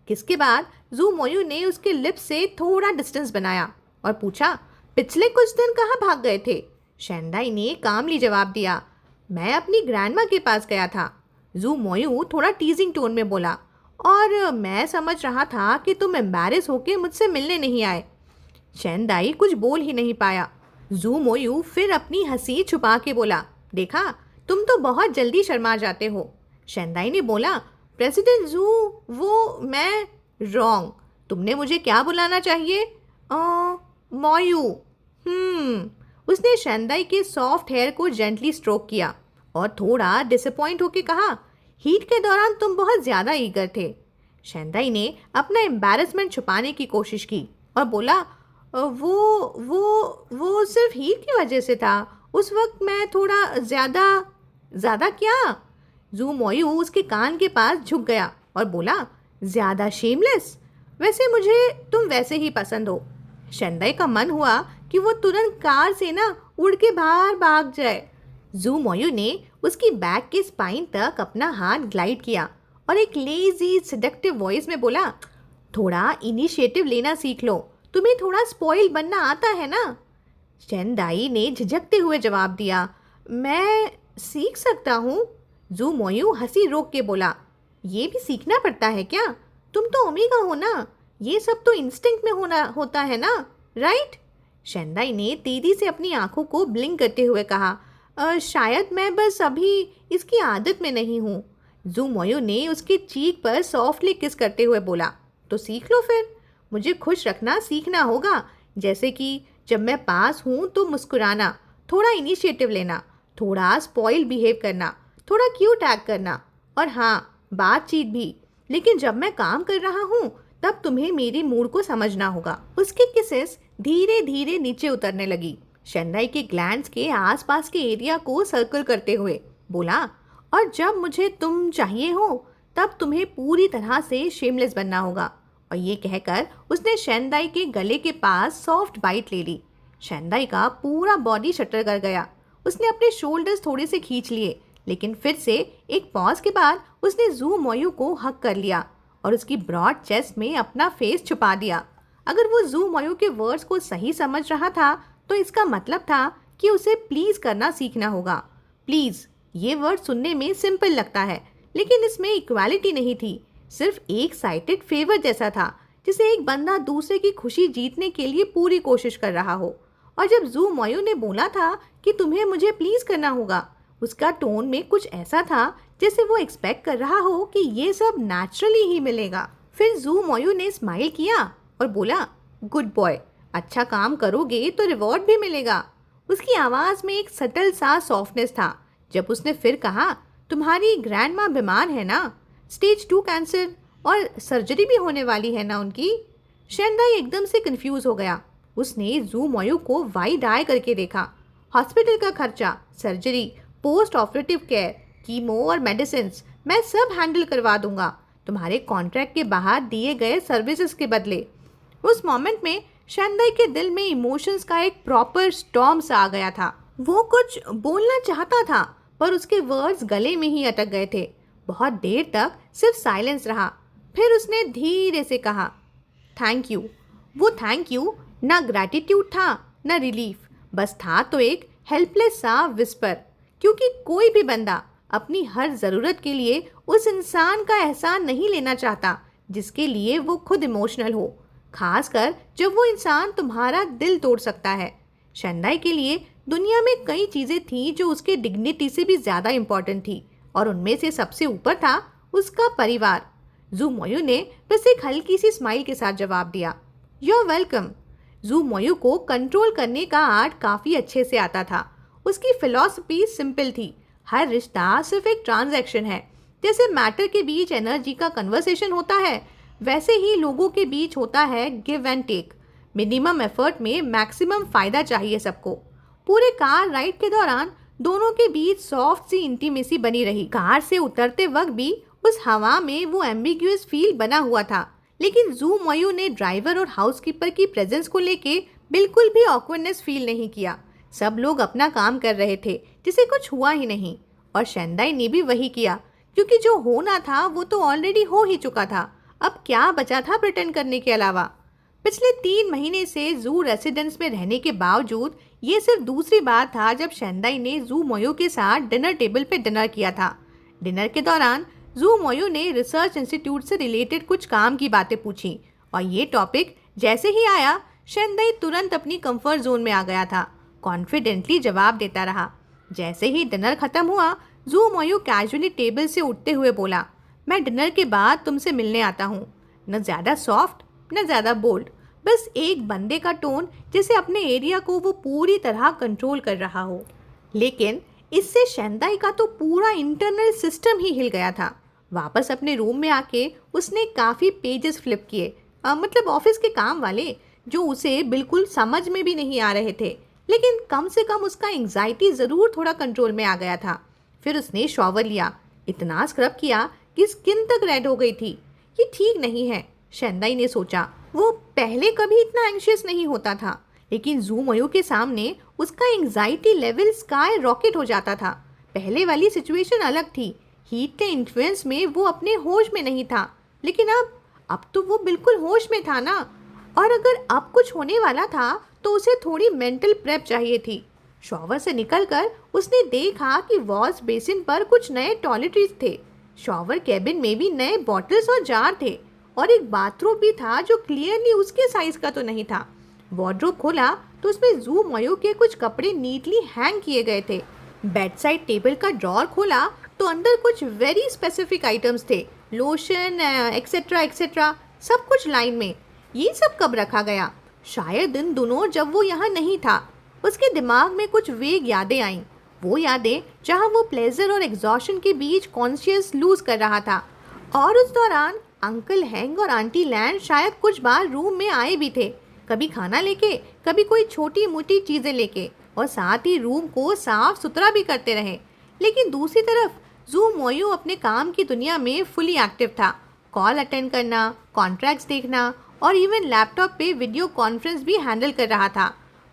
किसके बाद जू मोयू ने उसके लिप्स से थोड़ा डिस्टेंस बनाया और पूछा, पिछले कुछ दिन कहाँ भाग गए थे? शेंदाई ने कामली जवाब दिया, मैं अपनी ग्रैंडमा के पास गया था। जू मोयू थोड़ा टीजिंग टोन में बोला, और मैं समझ रहा था कि तुम एम्बैरेस होके मुझसे मिलने नहीं आए। शेंदाई कुछ बोल ही नहीं पाया। जू मोयू फिर अपनी हंसी छुपा के बोला, देखा, तुम तो बहुत जल्दी शर्मा जाते हो। शेंदाई ने बोला, प्रेसिडेंट जू, वो मैं रॉन्ग। तुमने मुझे क्या बुलाना चाहिए? मॉयू। उसने शेंदाई के सॉफ्ट हेयर को जेंटली स्ट्रोक किया और थोड़ा डिसअपॉइंट होकर कहा, हीट के दौरान तुम बहुत ज़्यादा ईगर थे। शेंदाई ने अपना एम्बैरेसमेंट छुपाने की कोशिश की और बोला, वो सिर्फ हीट की वजह से था। उस वक्त मैं थोड़ा ज़्यादा। ज़्यादा क्या? जू मोयू उसके कान के पास झुक गया और बोला, ज़्यादा शेमलेस। वैसे मुझे तुम वैसे ही पसंद हो। शेंदाई का मन हुआ कि वो तुरंत कार से ना उड़ के बाहर भाग जाए। जू मोयू ने उसकी बैक के स्पाइन तक अपना हाथ ग्लाइड किया और एक लेजी सेडक्टिव वॉइस में बोला, थोड़ा इनिशिएटिव लेना सीख लो। तुम्हें थोड़ा स्पॉइल बनना आता है ना? शेंदाई ने झिझकते हुए जवाब दिया, मैं सीख सकता हूँ। जू मोयू हंसी रोक के बोला, ये भी सीखना पड़ता है क्या? तुम तो ओमेगा हो ना, ये सब तो इंस्टिंक्ट में होता है ना, राइट? शेंदाई ने तेजी से अपनी आंखों को ब्लिंक करते हुए कहा, शायद मैं बस अभी इसकी आदत में नहीं हूँ। जू मोयू ने उसके चीक पर सॉफ्टली किस करते हुए बोला, तो सीख लो फिर। मुझे खुश रखना सीखना होगा, जैसे कि जब मैं पास हूँ तो मुस्कुराना, थोड़ा इनिशिएटिव लेना, थोड़ा स्पॉइल बिहेव करना, थोड़ा क्यूट एक्ट करना, और हाँ, बातचीत भी। लेकिन जब मैं काम कर रहा हूँ तब तुम्हें मेरे मूड को समझना होगा। उसकी किसेस धीरे धीरे नीचे उतरने लगी, शेंदाई के ग्लैंड्स के आसपास के एरिया को सर्कल करते हुए बोला, और जब मुझे तुम चाहिए हो तब तुम्हें पूरी तरह से शेमलेस बनना होगा। और ये कहकर उसने शेंदाई के गले के पास सॉफ्ट बाइट ले ली। शेंदाई का पूरा बॉडी शटर कर गया। उसने अपने शोल्डर्स थोड़े से खींच लिए, लेकिन फिर से एक पॉज के बाद उसने जू मोयू को हक कर लिया और उसकी ब्रॉड चेस्ट में अपना फेस छुपा दिया। अगर वो जू मोयू के वर्ड्स को सही समझ रहा था तो इसका मतलब था कि उसे प्लीज़ करना सीखना होगा। प्लीज़, ये वर्ड सुनने में सिंपल लगता है, लेकिन इसमें इक्वालिटी नहीं थी, सिर्फ एक साइटेड फेवर जैसा था, जिसे एक बंदा दूसरे की खुशी जीतने के लिए पूरी कोशिश कर रहा हो। और जब जू मोयू ने बोला था कि तुम्हें मुझे प्लीज़ करना होगा, उसका टोन में कुछ ऐसा था जैसे वो एक्सपेक्ट कर रहा हो कि ये सब नेचुरली ही मिलेगा। फिर जू मोयू ने स्माइल किया और बोला, गुड बॉय, अच्छा काम करोगे तो रिवॉर्ड भी मिलेगा। उसकी आवाज़ में एक सटल सा सॉफ्टनेस था। जब उसने फिर कहा, तुम्हारी ग्रैंड माँ बीमार है ना, स्टेज 2 कैंसर, और सर्जरी भी होने वाली है ना उनकी। शेंदाई एकदम से कंफ्यूज हो गया। उसने जू मोयू को वाइड आई करके देखा। हॉस्पिटल का खर्चा, surgery, post operative care, chemo और मेडिसिन मैं सब हैंडल करवा दूंगा, तुम्हारे कॉन्ट्रैक्ट के बाहर दिए गए सर्विसेज के बदले। उस मोमेंट में शेंदाई के दिल में इमोशंस का एक प्रॉपर स्टॉर्म सा आ गया था। वो कुछ बोलना चाहता था पर उसके वर्ड्स गले में ही अटक गए थे। बहुत देर तक सिर्फ साइलेंस रहा। फिर उसने धीरे से कहा, थैंक यू। वो थैंक यू ना ग्रैटिट्यूड था ना रिलीफ, बस था तो एक हेल्पलेस सा विस्पर। क्योंकि कोई भी बंदा अपनी हर ज़रूरत के लिए उस इंसान का एहसान नहीं लेना चाहता जिसके लिए वो खुद इमोशनल हो, खासकर जब वो इंसान तुम्हारा दिल तोड़ सकता है। शेंदाई के लिए दुनिया में कई चीज़ें थीं जो उसके डिग्निटी से भी ज़्यादा इम्पॉर्टेंट थी, और उनमें से सबसे ऊपर था उसका परिवार। जू मोयू ने बस एक हल्की सी स्माइल के साथ जवाब दिया, यू आर वेलकम। जू मोयू को कंट्रोल करने का आर्ट काफ़ी अच्छे से आता था। उसकी फिलॉसफी सिंपल थी, हर रिश्ता सिर्फ एक ट्रांजैक्शन है। जैसे मैटर के बीच एनर्जी का कन्वर्सेशन होता है, वैसे ही लोगों के बीच होता है give and take. Minimum effort में मैक्सिमम फ़ायदा चाहिए सबको। पूरे कार राइड के दौरान दोनों के बीच सॉफ्ट सी इंटीमेसी बनी रही। कार से उतरते वक्त भी उस हवा में वो एम्बिग्यूअस फील बना हुआ था, लेकिन जू मोयू ने ड्राइवर और हाउसकीपर की प्रेजेंस को लेके बिल्कुल भी ऑकवर्डनेस फील नहीं किया। सब लोग अपना काम कर रहे थे जिसे कुछ हुआ ही नहीं, और शेंदाई ने भी वही किया, क्योंकि जो होना था वो तो ऑलरेडी हो ही चुका था। अब क्या बचा था प्रिटेंड करने के अलावा। पिछले 3 महीने से जू रेसिडेंस में रहने के बावजूद ये सिर्फ दूसरी बार था जब शेंदाई ने जू मोयू के साथ डिनर टेबल पे डिनर किया था। डिनर के दौरान जू मोयू ने रिसर्च इंस्टीट्यूट से रिलेटेड कुछ काम की बातें पूछी, और ये टॉपिक जैसे ही आया शेंदाई तुरंत अपनी कंफर्ट जोन में आ गया था। कॉन्फिडेंटली जवाब देता रहा। जैसे ही डिनर खत्म हुआ, जू मोयू कैजुअली टेबल से उठते हुए बोला, मैं डिनर के बाद तुमसे मिलने आता हूँ। न ज़्यादा सॉफ्ट न ज़्यादा बोल्ड, बस एक बंदे का टोन जैसे अपने एरिया को वो पूरी तरह कंट्रोल कर रहा हो। लेकिन इससे शेंदाई का तो पूरा इंटरनल सिस्टम ही हिल गया था। वापस अपने रूम में आके उसने काफ़ी पेजेस फ्लिप किए, मतलब ऑफिस के काम वाले, जो उसे बिल्कुल समझ में भी नहीं आ रहे थे। लेकिन कम से कम उसका एंग्जाइटी ज़रूर थोड़ा कंट्रोल में आ गया था। फिर उसने शॉवर लिया, इतना स्क्रब किया कि स्किन तक रेड हो गई थी। ये ठीक नहीं है, शेंदाई ने सोचा। वो पहले कभी इतना एंग्शियस नहीं होता था, लेकिन जू मयू के सामने उसका एंग्जाइटी लेवल स्काई रॉकेट हो जाता था। पहले वाली सिचुएशन अलग थी, हीट के इन्फ्लुएंस में वो अपने होश में नहीं था, लेकिन अब तो वो बिल्कुल होश में था ना। और अगर अब कुछ होने वाला था तो उसे थोड़ी मेंटल प्रेप चाहिए थी। शॉवर से निकलकर उसने देखा कि वॉश बेसिन पर कुछ नए टॉयलेटरीज थे। शॉवर कैबिन में भी नए बॉटल्स और जार थे, और एक बाथरूम भी था जो क्लियरली उसके साइज का तो नहीं था। वार्डरोब खोला तो उसमें जू मयू के कुछ कपड़े नीटली हैंग किए गए थे। बेड साइड टेबल का ड्रॉर खोला तो अंदर कुछ वेरी स्पेसिफिक आइटम्स थे, लोशन एक्सेट्रा एक्सेट्रा, सब कुछ लाइन में। ये सब कब रखा गया? शायद इन दिनों जब वो यहाँ नहीं था। उसके दिमाग में कुछ वेग यादें आईं, वो यादें जहाँ वो प्लेजर और एग्जॉशन के बीच कॉन्शियस लूज कर रहा था। और उस दौरान अंकल हैंग और आंटी लैंड शायद कुछ बार रूम में आए भी थे, कभी खाना लेके, कभी कोई छोटी मोटी चीज़ें लेके, और साथ ही रूम को साफ सुथरा भी करते रहे। लेकिन दूसरी तरफ जू मोयू अपने काम की दुनिया में फुली एक्टिव था। कॉल अटेंड करना, कॉन्ट्रैक्ट्स देखना और इवन लैपटॉप पे वीडियो कॉन्फ्रेंस भी हैंडल कर रहा था।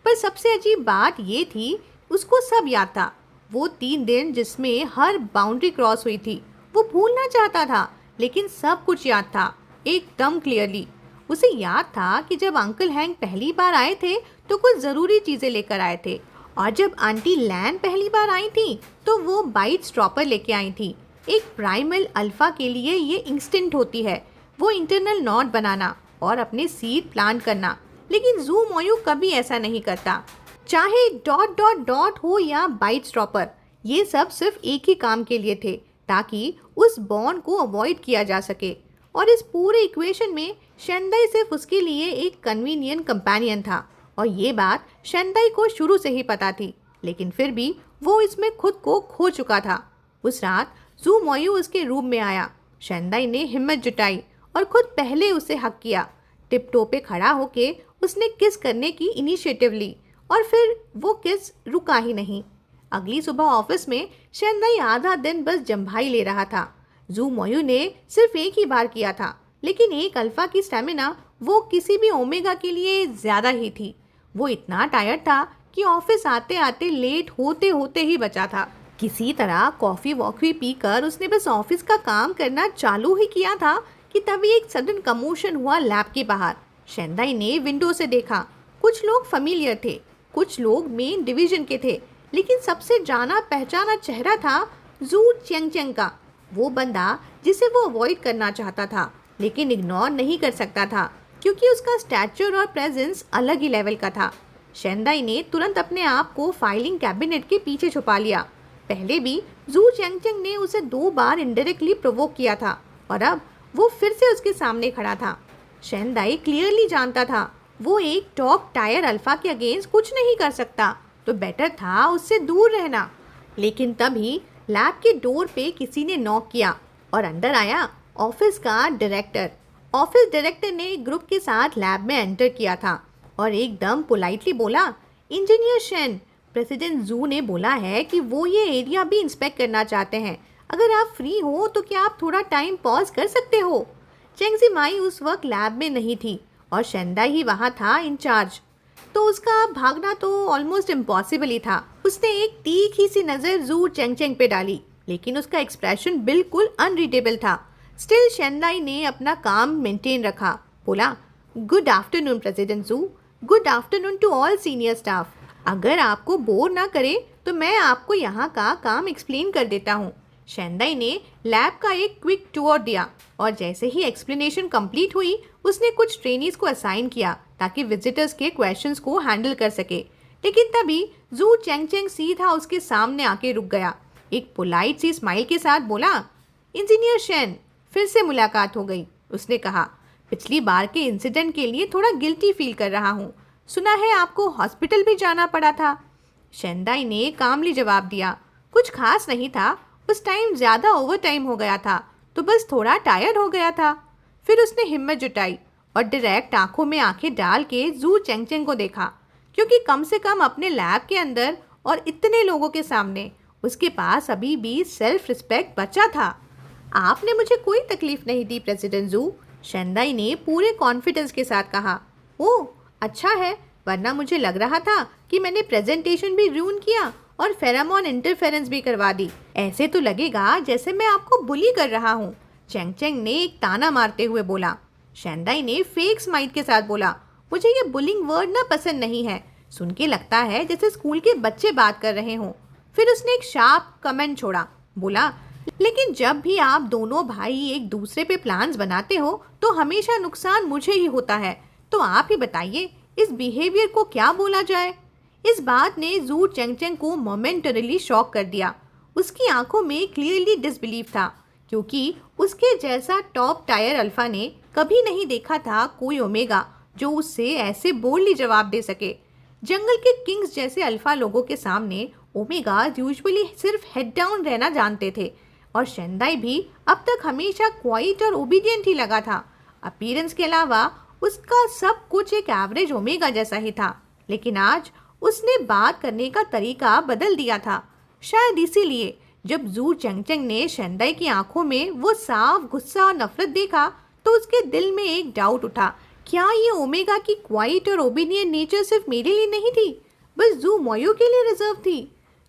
पर सबसे अजीब बात ये थी, उसको सब याद था। वो 3 दिन जिसमें हर बाउंड्री क्रॉस हुई थी, वो भूलना चाहता था, लेकिन सब कुछ याद था, एकदम क्लियरली। उसे याद था कि जब अंकल हैंग पहली बार आए थे तो कुछ ज़रूरी चीज़ें लेकर आए थे, और जब आंटी लैन पहली बार आई थी तो वो बाइट स्टॉपर लेके आई थी। एक प्राइमल अल्फा के लिए ये इंस्टेंट होती है, वो इंटरनल नॉट बनाना और अपने सीड प्लांट करना। लेकिन जू मोयू कभी ऐसा नहीं करता, चाहे डॉट डॉट डॉट हो या बाइट स्टॉपर। ये सब सिर्फ एक ही काम के लिए थे, ताकि उस बॉन्ड को अवॉइड किया जा सके। और इस पूरे इक्वेशन में शेंदाई सिर्फ उसके लिए एक कन्वीनियंट कंपेनियन था, और ये बात शेंदाई को शुरू से ही पता थी। लेकिन फिर भी वो इसमें खुद को खो चुका था। उस रात जू मोयू उसके रूम में आया। शेंदाई ने हिम्मत जुटाई और खुद पहले उसे हक किया। टिपटो पे खड़ा होके उसने किस करने की इनिशिएटिव ली, और फिर वो किस रुका ही नहीं। अगली सुबह ऑफिस में शेंदाई आधा दिन बस जम्भाई ले रहा था। जू मोयू ने सिर्फ एक ही बार किया था, लेकिन एक अल्फा की स्टेमिना वो किसी भी ओमेगा के लिए ज़्यादा ही थी। वो इतना टायर्ड था कि ऑफिस आते आते लेट होते होते ही बचा था। किसी तरह कॉफ़ी वॉफ़ी पीकर उसने बस ऑफिस का काम करना चालू ही किया था कि तभी एक सडन कमोशन हुआ लैब के बाहर। शेंदाई ने विंडो से देखा। कुछ लोग फैमिलियर थे, कुछ लोग मेन डिवीजन के थे, लेकिन सबसे जाना पहचाना चेहरा था जू चेंगचेंग का। वो बंदा जिसे वो अवॉइड करना चाहता था, लेकिन इग्नोर नहीं कर सकता था, क्योंकि उसका स्टैचर और प्रेजेंस अलग ही लेवल का था। शेंदाई ने तुरंत अपने आप को फाइलिंग कैबिनेट के पीछे छुपा लिया। पहले भी जू चेंगचेंग ने उसे 2 बार इनडायरेक्टली प्रोवोक किया था, और अब वो फिर से उसके सामने खड़ा था। शेंदाई क्लियरली जानता था वो एक टॉप टायर अल्फा के अगेंस्ट कुछ नहीं कर सकता, तो बेटर था उससे दूर रहना। लेकिन तभी लैब के डोर पे किसी ने नॉक किया और अंदर आया ऑफिस का डायरेक्टर। ऑफिस डायरेक्टर ने एक ग्रुप के साथ लैब में एंटर किया था और एकदम पोलाइटली बोला, इंजीनियर शेन, प्रेसिडेंट जू ने बोला है कि वो ये एरिया भी इंस्पेक्ट करना चाहते हैं। अगर आप फ्री हो तो क्या आप थोड़ा टाइम पॉज कर सकते हो? चेंगजी माई उस वक्त लैब में नहीं थी और शेंदाई ही वहाँ था इंचार्ज, तो उसका भागना तो ऑलमोस्ट इम्पॉसिबल ही था। उसने एक तीखी सी नज़र जू चेंगचेंग पे डाली, लेकिन उसका एक्सप्रेशन बिल्कुल अनरीडेबल था। स्टिल शेंदाई ने अपना काम मेंटेन रखा। बोला, गुड आफ्टरनून प्रेसिडेंट जू, good afternoon to all senior staff. अगर आपको बोर ना करे तो मैं आपको यहाँ का काम एक्सप्लेन कर देता हूँ। शेंदाई ने लैब का एक क्विक टूर दिया, और जैसे ही एक्सप्लेनेशन कंप्लीट हुई उसने कुछ ट्रेनीज को असाइन किया ताकि विजिटर्स के क्वेश्चंस को हैंडल कर सके। लेकिन तभी जू चेंगचेंग सीधा उसके सामने आके रुक गया। एक पोलाइट सी स्माइल के साथ बोला, इंजीनियर शेन, फिर से मुलाकात हो गई। उसने कहा, पिछली बार के इंसिडेंट के लिए थोड़ा गिल्टी फील कर रहा हूँ। सुना है आपको हॉस्पिटल भी जाना पड़ा था। शेंदाई ने कामली जवाब दिया, कुछ खास नहीं था, उस टाइम ज़्यादा ओवर टाइम हो गया था, तो बस थोड़ा टायर्ड हो गया था। फिर उसने हिम्मत जुटाई और डायरेक्ट आंखों में आंखें डाल के जू चेंगचेंग को देखा, क्योंकि कम से कम अपने लैब के अंदर और इतने लोगों के सामने उसके पास अभी भी सेल्फ रिस्पेक्ट बचा था। आपने मुझे कोई तकलीफ नहीं दी प्रेसिडेंट जू, शेंदाई ने पूरे कॉन्फिडेंस के साथ कहा। ओह अच्छा है, वरना मुझे लग रहा था कि मैंने प्रेजेंटेशन भी रूइन किया और फेरामोन इंटरफेरेंस भी करवा दी। ऐसे तो लगेगा जैसे मैं आपको बुली कर रहा हूँ, चेंगचेंग ने एक ताना मारते हुए बोला। शेंदाई ने फेक स्माइल के साथ बोला, मुझे ये बुलिंग वर्ड ना पसंद नहीं है, सुन के लगता है जैसे स्कूल के बच्चे बात कर रहे हों। फिर उसने एक शार्प कमेंट छोड़ा, बोला, लेकिन जब भी आप दोनों भाई एक दूसरे पे प्लान्स बनाते हो तो हमेशा नुकसान मुझे ही होता है, तो आप ही बताइए इस बिहेवियर को क्या बोला जाए। इस बात ने जू चेंगचेंग को मोमेंटरीली शॉक कर दिया। उसकी आंखों में क्लियरली डिसबिलीफ था, क्योंकि उसके जैसा टॉप टायर अल्फा ने कभी नहीं देखा था कोई ओमेगा जो उससे ऐसे बोल्डली जवाब दे सके। जंगल के किंग्स जैसे अल्फा लोगों के सामने ओमेगा यूजुअली सिर्फ हेड डाउन रहना जानते थे, और शेंदाई भी अब तक हमेशा क्वाइट और ओबीडियंट ही लगा था। अपीयरेंस के अलावा उसका सब कुछ एक एवरेज ओमेगा जैसा ही था, लेकिन आज उसने बात करने का तरीका बदल दिया था। शायद इसीलिए जब जू चेंगचेंग ने शेंदाई की आंखों में वो साफ गुस्सा और नफरत देखा तो उसके दिल में एक डाउट उठा, क्या ये ओमेगा की क्वाइट और ओबीडियंट नेचर सिर्फ मेरे लिए नहीं थी, बस जू मोयो के लिए रिजर्व थी।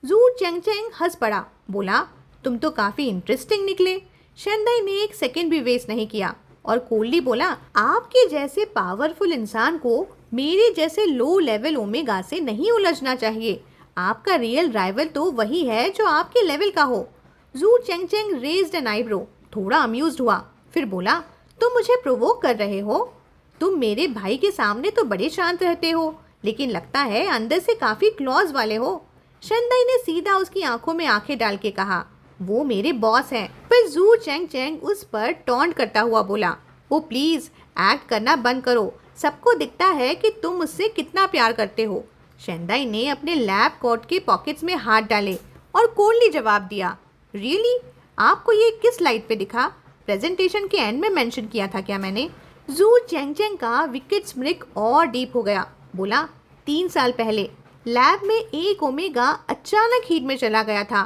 जू चेंगचेंग हंस पड़ा, बोला, तुम तो काफी इंटरेस्टिंग निकले। शेंदाई ने एक सेकंड भी वेस्ट नहीं किया और कोल्ली बोला, आपके जैसे पावरफुल इंसान को मेरे जैसे लो लेवल ओमेगा से नहीं उलझना चाहिए। आपका रियल राइवल तो वही है जो आपके लेवल का हो। जू चेंगचेंग रेज्ड एन आईब्रो, थोड़ा अम्यूज्ड हुआ, फिर बोला, तुम मुझे प्रोवोक कर रहे हो? तुम मेरे भाई के सामने तो बड़े शांत रहते हो, लेकिन लगता है अंदर से काफी क्लॉज वाले हो। शेंदाई ने सीधा उसकी आंखों में आंखें डाल के कहा, वो मेरे बॉस हैं। पर जू चेंगचेंग उस पर टॉन्ट करता हुआ बोला, ओ प्लीज एक्ट करना बंद करो, सबको दिखता है कि तुम मुझसे कितना प्यार करते हो। शेंदाई ने अपने लैब कोट के पॉकेट्स में हाथ डाले और कोल्डली जवाब दिया, रियली? आपको ये किस स्लाइड पे दिखा? प्रेजेंटेशन के एंड में मेंशन किया था क्या मैंने? जू चेंगचेंग का विकेट स्मृक और डीप हो गया, बोला, 3 साल पहले लैब में एक ओमेगा अचानक हीट में चला गया था,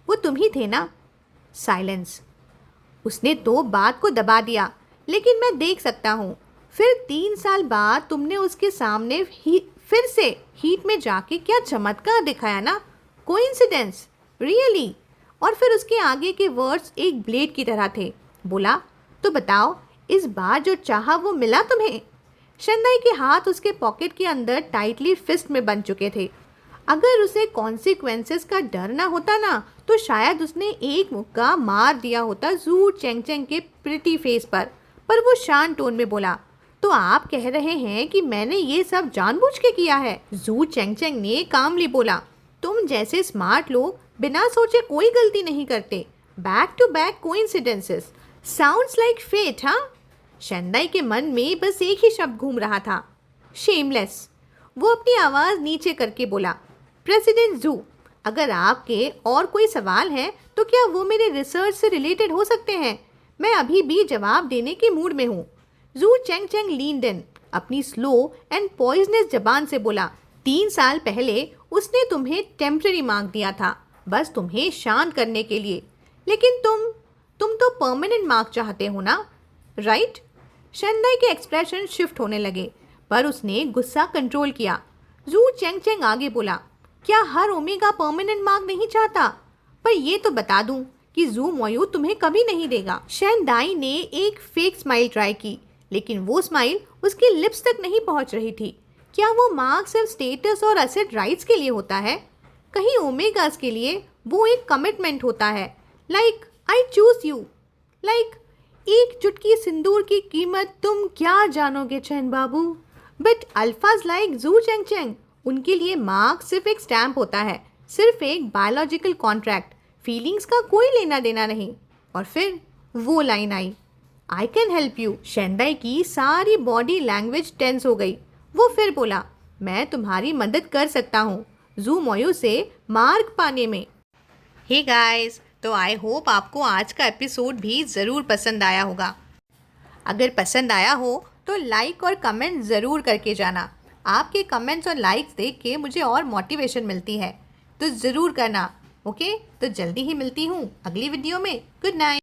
वो तुम ही थे ना? साइलेंस। उसने तो बात को दबा दिया, लेकिन मैं देख सकता हूँ। फिर 3 साल बाद तुमने उसके सामने फिर से हीट में जाके क्या चमत्कार दिखाया ना? कोइंसिडेंस? रियली? और फिर उसके आगे के वर्ड्स एक ब्लेड की तरह थे। बोला, तो बताओ, इस बार जो चाहा वो मिला तुम्हें? शेंदाई के हाथ उसके पॉकेट के अंदर टाइटली फिस्ट में बंध चुके थे। अगर उसे कॉन्सिक्वेंसेस का डर ना होता ना, तो शायद उसने एक मुक्का मार दिया होता जू चेंगचेंग के प्रिटी फेस पर वो शांत टोन में बोला, तो आप कह रहे हैं कि मैंने ये सब जानबूझ के किया है? जू चेंगचेंग ने कामली बोला, तुम जैसे स्मार्ट लोग बिना सोचे कोई गलती नहीं करते। Back to back coincidences, sounds like fate, हाँ? शेंदाई के मन में बस एक ही शब्द घूम रहा था, शेमलेस। वो अपनी आवाज़ नीचे करके बोला, प्रेसिडेंट जू, अगर आपके और कोई सवाल हैं तो क्या वो मेरे रिसर्च से रिलेटेड हो सकते हैं? मैं अभी भी जवाब देने के मूड में हूँ। जू चेंगचेंग लीन्ड इन, अपनी स्लो एंड पॉइजनस जबान से बोला, 3 साल पहले उसने तुम्हें टेम्पररी मार्क दिया था, बस तुम्हें शांत करने के लिए, लेकिन तुम तो परमानेंट मार्क चाहते हो ना, राइट? शेंदाई के एक्सप्रेशन शिफ्ट होने लगे, पर उसने गुस्सा कंट्रोल किया। जू चेंगचेंग आगे बोला, क्या हर ओमेगा परमानेंट मार्क नहीं चाहता? पर ये तो बता दूं कि जू मोयू तुम्हें कभी नहीं देगा। शेंदाई ने एक फेक स्माइल ट्राई की, लेकिन वो स्माइल उसकी लिप्स तक नहीं पहुंच रही थी। क्या वो मार्क सिर्फ स्टेटस और एसेट राइट्स के लिए होता है? कहीं ओमेगास के लिए वो एक कमिटमेंट होता है, like I choose you, like एक चुटकी सिंदूर की कीमत तुम क्या जानोगे चैन बाबू। बट अल्फाज लाइक जू चेंगचेंग, उनके लिए मार्क सिर्फ एक स्टैम्प होता है, सिर्फ एक बायोलॉजिकल कॉन्ट्रैक्ट, फीलिंग्स का कोई लेना देना नहीं। और फिर वो लाइन आई, आई कैन हेल्प यू। शेंदाई की सारी बॉडी लैंग्वेज टेंस हो गई। वो फिर बोला, मैं तुम्हारी मदद कर सकता हूँ जू मोयू से मार्क पाने में। हे गाइस, तो आई होप आपको आज का एपिसोड भी ज़रूर पसंद आया होगा। अगर पसंद आया हो तो लाइक और कमेंट ज़रूर करके जाना। आपके कमेंट्स और लाइक्स देख के मुझे और मोटिवेशन मिलती है, तो ज़रूर करना। ओके, तो जल्दी ही मिलती हूँ अगली वीडियो में। Good night.